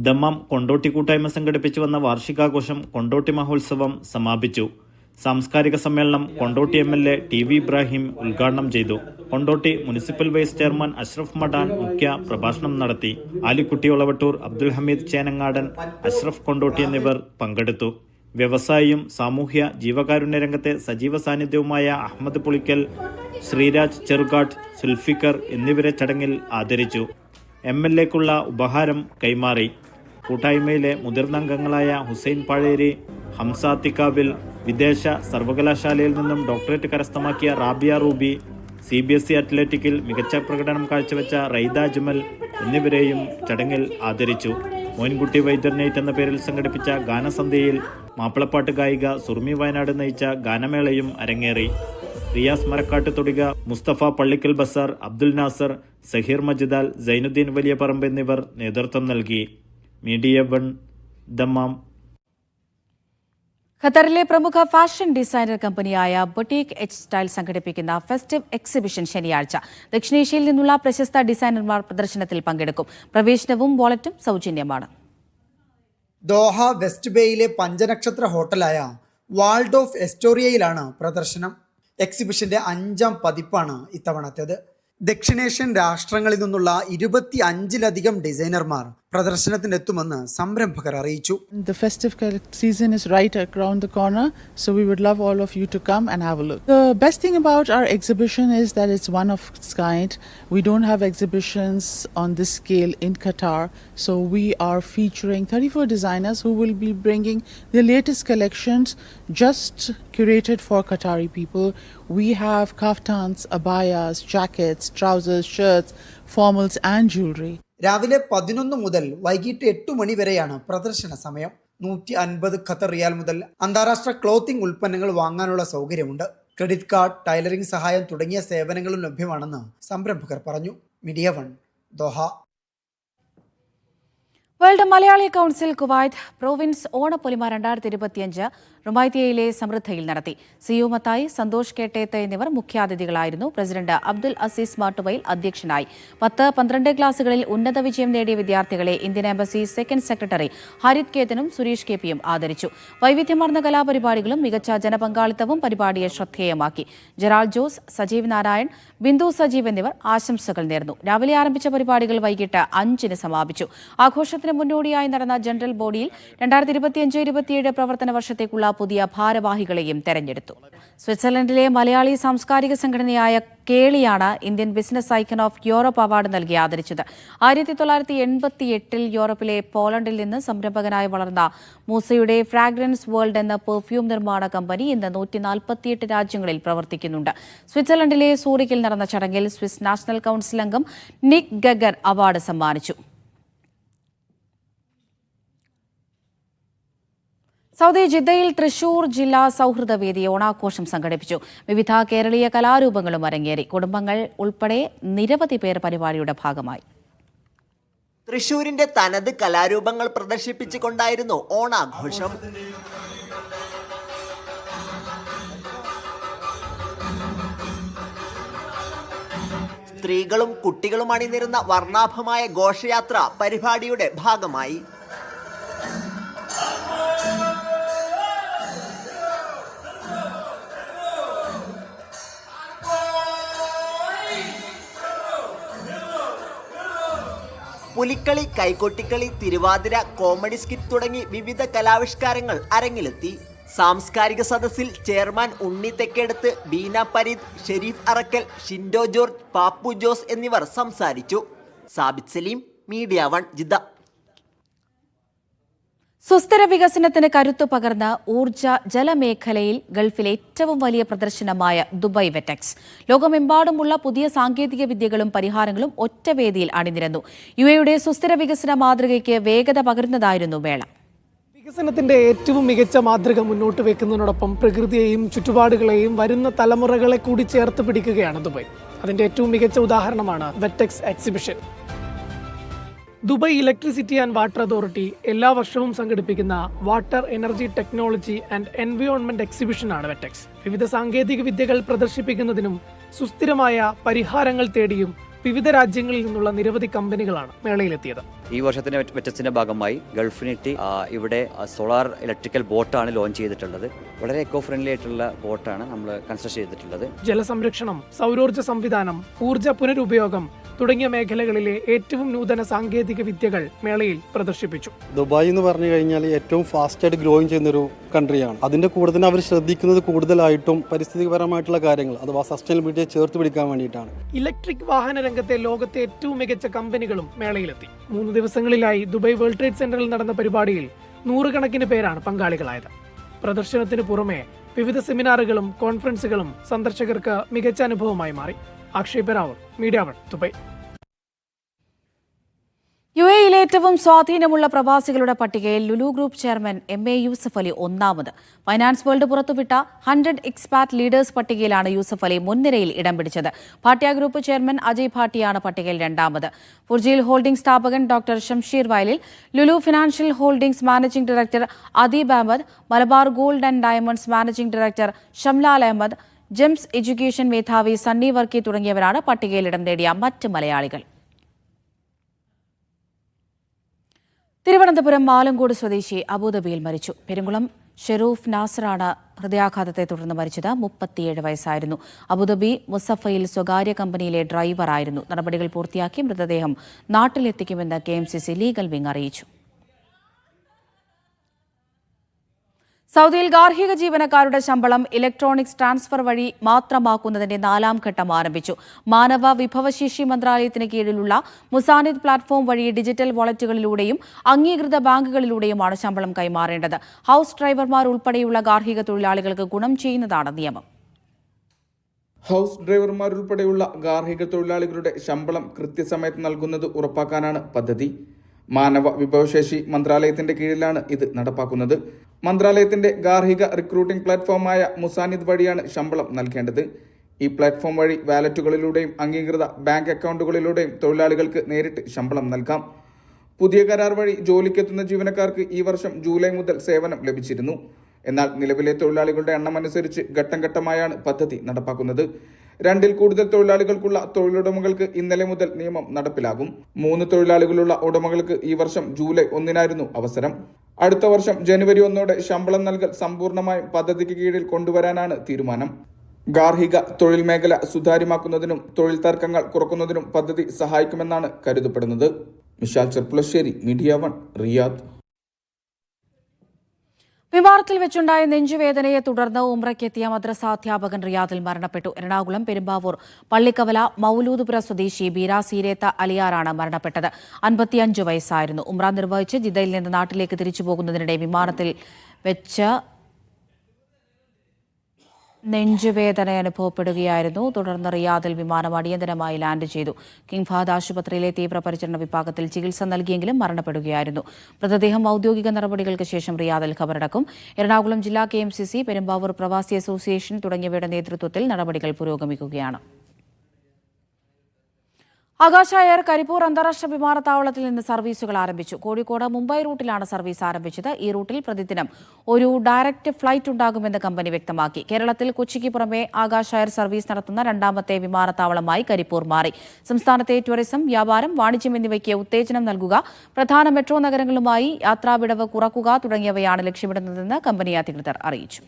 ദമാം കൊണ്ടോട്ടി കൂട്ടായ്മ സംഘടിപ്പിച്ചു വന്ന വാർഷികാഘോഷം കൊണ്ടോട്ടി മഹോത്സവം സമാപിച്ചു. സാംസ്കാരിക സമ്മേളനം കൊണ്ടോട്ടി MLA TV ഇബ്രാഹിം ഉദ്ഘാടനം ചെയ്തു. Kondotty municipal vice chairman Ashraf Madan മുഖ്യ പ്രഭാഷണം നടത്തി. ആലിക്കുട്ടി ഒളവട്ടൂർ, അബ്ദുൽ ഹമീദ് ചേനങ്ങാടൻ, അഷ്റഫ് കൊണ്ടോട്ടി എന്നിവർ പങ്കെടുത്തു. വ്യവസായിയും സാമൂഹ്യ ജീവകാരുണ്യ രംഗത്തെ സജീവ സാന്നിധ്യവുമായ അഹമ്മദ് പുളിക്കൽ, ശ്രീരാജ് ചെറുകാട്ട്, സുൽഫിക്കർ എന്നിവരെ ചടങ്ങിൽ ആദരിച്ചു. MLAക്കുള്ള ഉപഹാരം കൈമാറി. കൂട്ടായ്മയിലെ മുതിർന്ന അംഗങ്ങളായ ഹുസൈൻ പാഴേരി, ഹംസാത്തിക്കാവിൽ, വിദേശ സർവകലാശാലയിൽ നിന്നും ഡോക്ടറേറ്റ് കരസ്ഥമാക്കിയ റാബിയ റൂബി, CBSE അത്ലറ്റിക്കിൽ മികച്ച പ്രകടനം കാഴ്ചവെച്ച റൈദ ജുമൽ എന്നിവരെയും ചടങ്ങിൽ ആദരിച്ചു. മോൻകുട്ടി വൈദ്യർ നൈറ്റ് എന്ന പേരിൽ സംഘടിപ്പിച്ച ഗാനസന്ധ്യയിൽ മാപ്പിളപ്പാട്ട് ഗായിക സുർമി വയനാട് നയിച്ച ഗാനമേളയും അരങ്ങേറി. റിയാസ് മരക്കാട്ട് തുടങ്ങിയ മുസ്തഫ പള്ളിക്കൽ ബസാർ, അബ്ദുൽ നാസർ, സഹീർ മജിദാൽ, സൈനുദ്ദീൻ വലിയ പറമ്പ് എന്നിവർ നേതൃത്വം നൽകി. Media 1 Dammam. ഖത്തറിലെ പ്രമുഖ ഫാഷൻ ഡിസൈനർ കമ്പനിയായ ബൊട്ടീക് എച്ച് സ്റ്റൈൽ സംഘടിപ്പിക്കുന്ന ഫെസ്റ്റീവ് എക്സിബിഷൻ ശനിയാഴ്ച. ദക്ഷിണേഷ്യയിൽ നിന്നുള്ള പ്രശസ്ത ഡിസൈനർമാർ പ്രദർശനത്തിൽ പങ്കെടുക്കും. പ്രവേശനവും വാലറ്റും സൗജന്യമാണ്. ദോഹ വെസ്റ്റ് ബേയിലെ പഞ്ചനക്ഷത്ര ഹോട്ടലായ വാൾഡോഫ് എസ്റ്റോറിയയിലാണ് പ്രദർശനം. എക്സിബിഷന്റെ 5ാം പതിപ്പാണ് ഇത്തവണത്തേത്. ദക്ഷിണേഷ്യൻ രാഷ്ട്രങ്ങളിൽ നിന്നുള്ള 25-ലധികം ഡിസൈനർമാർ പ്രദർശനത്തിനെത്തുമെന്ന് സംരംഭകർ അറിയിച്ചു. The festive season is right around the corner, so we would love all of you to come and have a look. The best thing about our exhibition is that it's one of its kind. We don't have exhibitions on this scale in Qatar, so we are featuring 34 designers who will be bringing the latest collections just curated for Qatari people. We have kaftans, abayas, jackets, trousers, shirts, formals and jewelry. രാവിലെ 11 മുതൽ വൈകിട്ട് 8 മണി വരെയാണ് പ്രദർശന സമയം. 150 Qatar റിയാൽ മുതൽ അന്താരാഷ്ട്ര clothing ഉൽപ്പന്നങ്ങൾ വാങ്ങാനുള്ള സൗകര്യമുണ്ട്. ക്രെഡിറ്റ് കാർഡ്, ടൈലറിംഗ് സഹായം തുടങ്ങിയ സേവനങ്ങളും ലഭ്യമാണെന്ന് സംരംഭകർ പറഞ്ഞു. Media 1 Doha. World Malayali council Kuwait province Onappolima 2025 റുമൈത്തിയയിലെ സമൃദ്ധയിൽ നടത്തി. സിയു മത്തായി, സന്തോഷ് കേട്ടേത്ത് എന്നിവർ മുഖ്യാതിഥികളായിരുന്നു. പ്രസിഡന്റ് അബ്ദുൽ അസീസ് മാട്ടുവയിൽ അധ്യക്ഷനായി. 10-12 ക്ലാസുകളിൽ ഉന്നത വിജയം നേടിയ വിദ്യാർത്ഥികളെ Indian embassy second secretary Harith കേതനും സുരേഷ് KPയും ആദരിച്ചു. വൈവിധ്യമാർന്ന കലാപരിപാടികളും മികച്ച ജനപങ്കാളിത്തവും പരിപാടിയെ ശ്രദ്ധേയമാക്കി. ജെറാൾഡ് ജോസ്, സജീവ് നാരായൺ, ബിന്ദു സജീവ് എന്നിവർ ആശംസകൾ നേർന്നു. രാവിലെ ആരംഭിച്ച പരിപാടികൾ വൈകിട്ട് 5-ന് സമാപിച്ചു. ആഘോഷത്തിന് മുന്നോടിയായി നടന്ന ജനറൽ ബോഡിയിൽ 2025-27 പ്രവർത്തന വർഷത്തേക്കുള്ള പുതിയ ഭാരവാഹികളെയും തെരഞ്ഞെടുത്തു. സ്വിറ്റ്സർലൻഡിലെ മലയാളി സാംസ്കാരിക സംഘടനയായ കേളിയാണ് Indian business icon of Europe award നൽകി ആദരിച്ചത്. 1988-ൽ യൂറോപ്പിലെ പോളണ്ടിൽ നിന്ന് സംരംഭകനായി വളർന്ന മൂസയുടെ ഫ്രാഗ്രൻസ് വേൾഡ് എന്ന പെർഫ്യൂം നിർമ്മാണ കമ്പനി ഇന്ന് 148 രാജ്യങ്ങളിൽ പ്രവർത്തിക്കുന്നുണ്ട്. സ്വിറ്റ്സർലൻഡിലെ സൂറിക്കിൽ നടന്ന ചടങ്ങിൽ സ്വിസ് നാഷണൽ കൗൺസിൽ അംഗം നിക് ഗഗർ അവാർഡ് സമ്മാനിച്ചു. സൗദി ജിദ്ദയിൽ തൃശൂർ ജില്ലാ സൗഹൃദവേദി ഓണാഘോഷം സംഘടിപ്പിച്ചു. വിവിധ കേരളീയ കലാരൂപങ്ങളും അരങ്ങേറി. കുടുംബങ്ങൾ ഉൾപ്പെടെ നിരവധി പേർ പരിപാടിയുടെ ഭാഗമായി. തൃശൂരിന്റെ തനത് കലാരൂപങ്ങൾ പ്രദർശിപ്പിച്ചുകൊണ്ടായിരുന്നു ഓണാഘോഷം. സ്ത്രീകളും കുട്ടികളും അണിനിരുന്ന വർണ്ണാഭമായ ഘോഷയാത്ര പരിപാടിയുടെ ഭാഗമായി. പുലിക്കളി, കൈകൊട്ടിക്കളി, തിരുവാതിര, കോമഡി സ്കിറ്റ് തുടങ്ങി വിവിധ കലാവിഷ്കാരങ്ങൾ അരങ്ങിലെത്തി. സാംസ്കാരിക സദസ്സിൽ ചെയർമാൻ ഉണ്ണി തെക്കേടത്ത്, ബീന പരീദ്, ഷെരീഫ് അറക്കൽ, ഷിൻഡോ ജോർജ്, പാപ്പു ജോസ് എന്നിവർ സംസാരിച്ചു. Sabith Salim, media 1 Jeddah. സുസ്ഥിര വികസനത്തിന് കരുത്തു പകർന്ന ഊർജ്ജ ജലമേഖലയിൽ ഗൾഫിലെ ഏറ്റവും വലിയ പ്രദർശനമായ ദുബായ് വെറ്റെക്സ്. ലോകമെമ്പാടുമുള്ള പുതിയ സാങ്കേതിക വിദ്യകളും പരിഹാരങ്ങളും ഒറ്റ വേദിയിൽ അണിനിരന്നു. യുഎയുടെ സുസ്ഥിര വികസന മാതൃകയ്ക്ക് വേഗത പകരുന്നതായിരുന്നു മേള. വികസനത്തിന്റെ ഏറ്റവും മികച്ച മാതൃക മുന്നോട്ട് വെക്കുന്നതിനോടൊപ്പം പ്രകൃതിയെയും ചുറ്റുപാടുകളെയും വരുന്ന തലമുറകളെ കൂടി ചേർത്ത് പിടിക്കുകയാണ് ദുബായ്. അതിന്റെ ഏറ്റവും മികച്ച ഉദാഹരണമാണ് WETEX exhibition. Dubai electricity and water authority എല്ലാ വർഷവും സംഘടിപ്പിക്കുന്ന water energy technology and environment എക്സിബിഷനാണ് വെറ്റെക്സ്. വിവിധ സാങ്കേതിക വിദ്യകൾ പ്രദർശിപ്പിക്കുന്നതിനും സുസ്ഥിരമായ പരിഹാരങ്ങൾ തേടിയും വിവിധ രാജ്യങ്ങളിൽ നിന്നുള്ള നിരവധി കമ്പനികളാണ് മേളയിലെത്തിയത്. ഈ വർഷത്തിന്റെ വെറ്റെക്സിന്റെ ഭാഗമായി ഗൾഫിനിറ്റി ഇവിടെ സോളാർ ഇലക്ട്രിക്കൽ ബോട്ടാണ് ലോഞ്ച് ചെയ്തിട്ടുള്ളത്. വളരെ എക്കോ ഫ്രണ്ട്ലി ആയിട്ടുള്ള ബോട്ടാണ് നമ്മൾ കൺസ്ട്രക്ട് ചെയ്തിട്ടുള്ളത്. ജലസംരക്ഷണം, സൗരോർജ്ജ സംവിധാനം, ഊർജ്ജ പുനരുപയോഗം തുടങ്ങിയ മേഖലകളിലെ ഏറ്റവും നൂതന സാങ്കേതിക വിദ്യകൾ മേളയിൽ പ്രദർശിപ്പിച്ചു. ദുബായ് എന്ന് പറഞ്ഞു കഴിഞ്ഞാൽ ഏറ്റവും ഫാസ്റ്റായിട്ട് ഗ്രോയിങ് ചെയ്യുന്നൊരു കൺട്രിയാണ്. അതിന്റെ കൂടെ തന്നെ അവർ ശ്രദ്ധിക്കുന്നത് കൂടുതലായിട്ടും പരിസ്ഥിതിപരമായിട്ടുള്ള കാര്യങ്ങൾ അഥവാ സസ്റ്റൈനബിലിറ്റിയെ ചേർത്ത് പിടിക്കാൻ വേണ്ടിയിട്ടാണ്. ഇലക്ട്രിക് വാഹന രംഗത്തെ ലോകത്തെ ഏറ്റവും മികച്ച കമ്പനികളും മേളയിലെത്തി. 3 ദിവസങ്ങളിലായി ദുബായ് വേൾഡ് ട്രേഡ് സെന്ററിൽ നടന്ന പരിപാടിയിൽ 100 കണക്കിന് പേരാണ് പങ്കാളികളായത്. പ്രദർശനത്തിന് പുറമെ വിവിധ സെമിനാറുകളും കോൺഫറൻസുകളും സന്ദർശകർക്ക് മികച്ച അനുഭവമായി മാറി. Akshay Peravoor, media one, Dubai. യുഎയിലെ ഏറ്റവും സ്വാധീനമുള്ള പ്രവാസികളുടെ പട്ടികയിൽ Lulu group chairman MA Yusuf Ali ഒന്നാമത്. ഫൈനാൻസ് വേൾഡ് പുറത്തുവിട്ട 100 എക്സ്പാറ്റ് ലീഡേഴ്സ് പട്ടികയിലാണ് യൂസഫ് അലി മുൻനിരയിൽ ഇടം പിടിച്ചത്. ഭാട്ടിയ ഗ്രൂപ്പ് ചെയർമാൻ അജയ് ഭാട്ടിയാണ് പട്ടികയിൽ രണ്ടാമത്. ഫുർജീൽ ഹോൾഡിംഗ്സ് സ്ഥാപകൻ doctor Shamsheer Vayalil, Lulu financial holdings managing director Adeeb Ahmed, Malabar gold and diamonds managing director Shamlal Ahmed, GEMS education മേധാവി സണ്ണി വർക്കി തുടങ്ങിയവരാണ് പട്ടികയിൽ ഇടം നേടിയ മറ്റ് മലയാളികൾ. തിരുവനന്തപുരം മാലങ്കോട് സ്വദേശി അബുദാബിയിൽ മരിച്ചു. പെരുങ്കുളം ഷെറൂഫ് നാസറാണ് ഹൃദയാഘാതത്തെ തുടർന്ന് മരിച്ചത്. 37 വയസ്സായിരുന്നു. അബുദാബി മുസഫയിൽ സ്വകാര്യ കമ്പനിയിലെ ഡ്രൈവറായിരുന്നു. നടപടികൾ പൂർത്തിയാക്കി മൃതദേഹം നാട്ടിലെത്തിക്കുമെന്ന് KMCC ലീഗൽ വിംഗ് അറിയിച്ചു. സൗദിയിൽ ഗാർഹിക ജീവനക്കാരുടെ ശമ്പളം ഇലക്ട്രോണിക്സ് ട്രാൻസ്ഫർ വഴി മാത്രമാക്കുന്നതിന്റെ 4ാം ഘട്ടം ആരംഭിച്ചു. മാനവ വിഭവശേഷി മന്ത്രാലയത്തിന് കീഴിലുള്ള മുസാനിദ് പ്ലാറ്റ്ഫോം വഴി ഡിജിറ്റൽ വാലറ്റുകളിലൂടെയും അംഗീകൃത ബാങ്കുകളിലൂടെയുമാണ് ശമ്പളം കൈമാറേണ്ടത്. ഹൌസ് ഡ്രൈവർമാർ ഉൾപ്പെടെയുള്ള ഗാർഹിക തൊഴിലാളികൾക്ക് ഗുണം ചെയ്യുന്നതാണ് നിയമം. ഹൌസ് ഡ്രൈവർമാരുൾപ്പെടെയുള്ള ഗാർഹിക തൊഴിലാളികളുടെ ശമ്പളം കൃത്യസമയത്ത് നൽകുന്നത് ഉറപ്പാക്കാനാണ് പദ്ധതി. മാനവ വിഭവശേഷി മന്ത്രാലയത്തിന്റെ കീഴിലാണ് ഇത് നടപ്പാക്കുന്നത്. മന്ത്രാലയത്തിന്റെ ഗാർഹിക റിക്രൂട്ടിംഗ് പ്ലാറ്റ്ഫോമായ മുസാനിദ് വഴിയാണ് ശമ്പളം നൽകേണ്ടത്. ഈ പ്ലാറ്റ്ഫോം വഴി വാലറ്റുകളിലൂടെയും അംഗീകൃത ബാങ്ക് അക്കൗണ്ടുകളിലൂടെയും തൊഴിലാളികൾക്ക് നേരിട്ട് ശമ്പളം നൽകാം. പുതിയ കരാർ വഴി ജോലിക്കെത്തുന്ന ജീവനക്കാർക്ക് ഈ വർഷം ജൂലൈ മുതൽ സേവനം ലഭിച്ചിരുന്നു. എന്നാൽ നിലവിലെ തൊഴിലാളികളുടെ എണ്ണമനുസരിച്ച് ഘട്ടം ഘട്ടമായാണ് പദ്ധതി നടപ്പാക്കുന്നത്. 2ൽ കൂടുതൽ തൊഴിലാളികൾക്കുള്ള തൊഴിലുടമകൾക്ക് ഇന്നലെ മുതൽ നിയമം നടപ്പിലാകും. 3 തൊഴിലാളികളുള്ള ഉടമകൾക്ക് ഈ വർഷം ജൂലൈ 1 അവസരം. അടുത്ത വർഷം ജനുവരി 1 ശമ്പളം നൽകൽ സമ്പൂർണ്ണമായും പദ്ധതിക്ക് കീഴിൽ കൊണ്ടുവരാനാണ് തീരുമാനം. ഗാർഹിക തൊഴിൽ മേഖല സുതാര്യമാക്കുന്നതിനും തൊഴിൽ തർക്കങ്ങൾ കുറക്കുന്നതിനും പദ്ധതി സഹായിക്കുമെന്നാണ് കരുതപ്പെടുന്നത്. Mishal Cherpulassery, media one, Riyadh. വിമാനത്തിൽ വെച്ചുണ്ടായ നെഞ്ചുവേദനയെ തുടർന്ന് ഉംറയ്ക്കെത്തിയ മദ്രസാധ്യാപകൻ റിയാദിൽ മരണപ്പെട്ടു. എറണാകുളം പെരുമ്പാവൂർ പള്ളിക്കവല മൗലൂദ്പുര സ്വദേശി ബീര സീരേത്ത അലിയാറാണ് മരണപ്പെട്ടത്. 55 വയസ്സായിരുന്നു. ഉംറ നിർവഹിച്ച് ജിദ്ദയിൽ നിന്ന് നാട്ടിലേക്ക് തിരിച്ചു പോകുന്നതിനിടെ വിമാനത്തിൽ വെച്ച് നെഞ്ചുവേദന അനുഭവപ്പെടുകയായിരുന്നു. തുടർന്ന് റിയാദിൽ വിമാനം അടിയന്തരമായി ലാൻഡ് ചെയ്തു. കിങ് ഫഹദ് ആശുപത്രിയിലെ തീവ്രപരിചരണ വിഭാഗത്തിൽ ചികിത്സ നൽകിയെങ്കിലും മരണപ്പെടുകയായിരുന്നു. മൃതദേഹം ഔദ്യോഗിക നടപടികൾക്ക് ശേഷം റിയാദിൽ ഖബറടക്കും. എറണാകുളം ജില്ലാ KMCC, പെരുമ്പാവൂർ പ്രവാസി അസോസിയേഷൻ തുടങ്ങിയവയുടെ നേതൃത്വത്തിൽ നടപടികൾ പുരോഗമിക്കുകയാണ്. ആകാശ എയർ കരിപ്പൂർ അന്താരാഷ്ട്ര വിമാനത്താവളത്തിൽ നിന്ന് സർവീസുകൾ ആരംഭിച്ചു. കോഴിക്കോട് മുംബൈ റൂട്ടിലാണ് സർവീസ് ആരംഭിച്ചത്. ഈ റൂട്ടിൽ പ്രതിദിനം ഒരു ഡയറക്റ്റ് ഫ്ലൈറ്റ് ഉണ്ടാകുമെന്ന് കമ്പനി വ്യക്തമാക്കി. കേരളത്തിൽ കൊച്ചിക്ക് പുറമെ ആകാശ എയർ സർവീസ് നടത്തുന്ന 2ാമത്തെ വിമാനത്താവളമായി കരിപ്പൂർ മാറി. സംസ്ഥാനത്തെ ടൂറിസം, വ്യാപാരം, വാണിജ്യം എന്നിവയ്ക്ക് ഉത്തേജനം നൽകുക, പ്രധാന മെട്രോ നഗരങ്ങളുമായി യാത്രാവിടവ് കുറക്കുക തുടങ്ങിയവയാണ് ലക്ഷ്യമിടുന്നതെന്ന് കമ്പനി അധികൃതർ അറിയിച്ചു.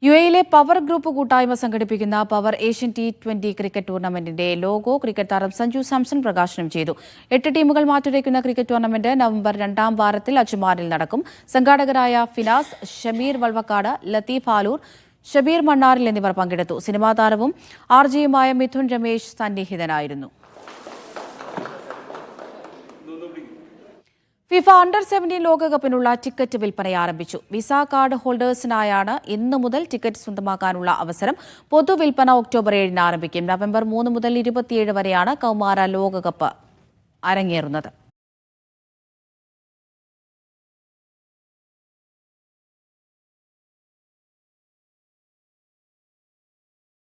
യുഎയിലെ പവർ ഗ്രൂപ്പ് കൂട്ടായ്മ സംഘടിപ്പിക്കുന്ന പവർ ഏഷ്യൻ T20 ക്രിക്കറ്റ് ടൂർണമെന്റിന്റെ ലോഗോ ക്രിക്കറ്റ് താരം സഞ്ജു സാംസൺ പ്രകാശനം ചെയ്തു. 8 ടീമുകൾ മാറ്റുരയ്ക്കുന്ന ക്രിക്കറ്റ് ടൂർണമെന്റ് നവംബർ 2ാം വാരത്തിൽ അജ്മാനിൽ നടക്കും. സംഘാടകരായ ഫിനാസ്, ഷമീർ വൾവക്കാട്, ലത്തീഫ് ആലൂർ, ഷബീർ മണ്ണാറിൽ എന്നിവർ പങ്കെടുത്തു. സിനിമാ താരവും RJയുമായ മിഥുൻ രമേശ് സന്നിഹിതനായിരുന്നു. ഫിഫ അണ്ടർ-17 ലോകകപ്പിനുള്ള ടിക്കറ്റ് വിൽപ്പന ആരംഭിച്ചു. വിസ കാർഡ് ഹോൾഡേഴ്സിനായാണ് ഇന്നു മുതൽ ടിക്കറ്റ് സ്വന്തമാക്കാനുള്ള അവസരം. പൊതുവിൽപ്പന ഒക്ടോബർ 7 ആരംഭിക്കും. നവംബർ 3 മുതൽ 27 വരെയാണ് കൗമാര ലോകകപ്പ് അരങ്ങേറുന്നത്.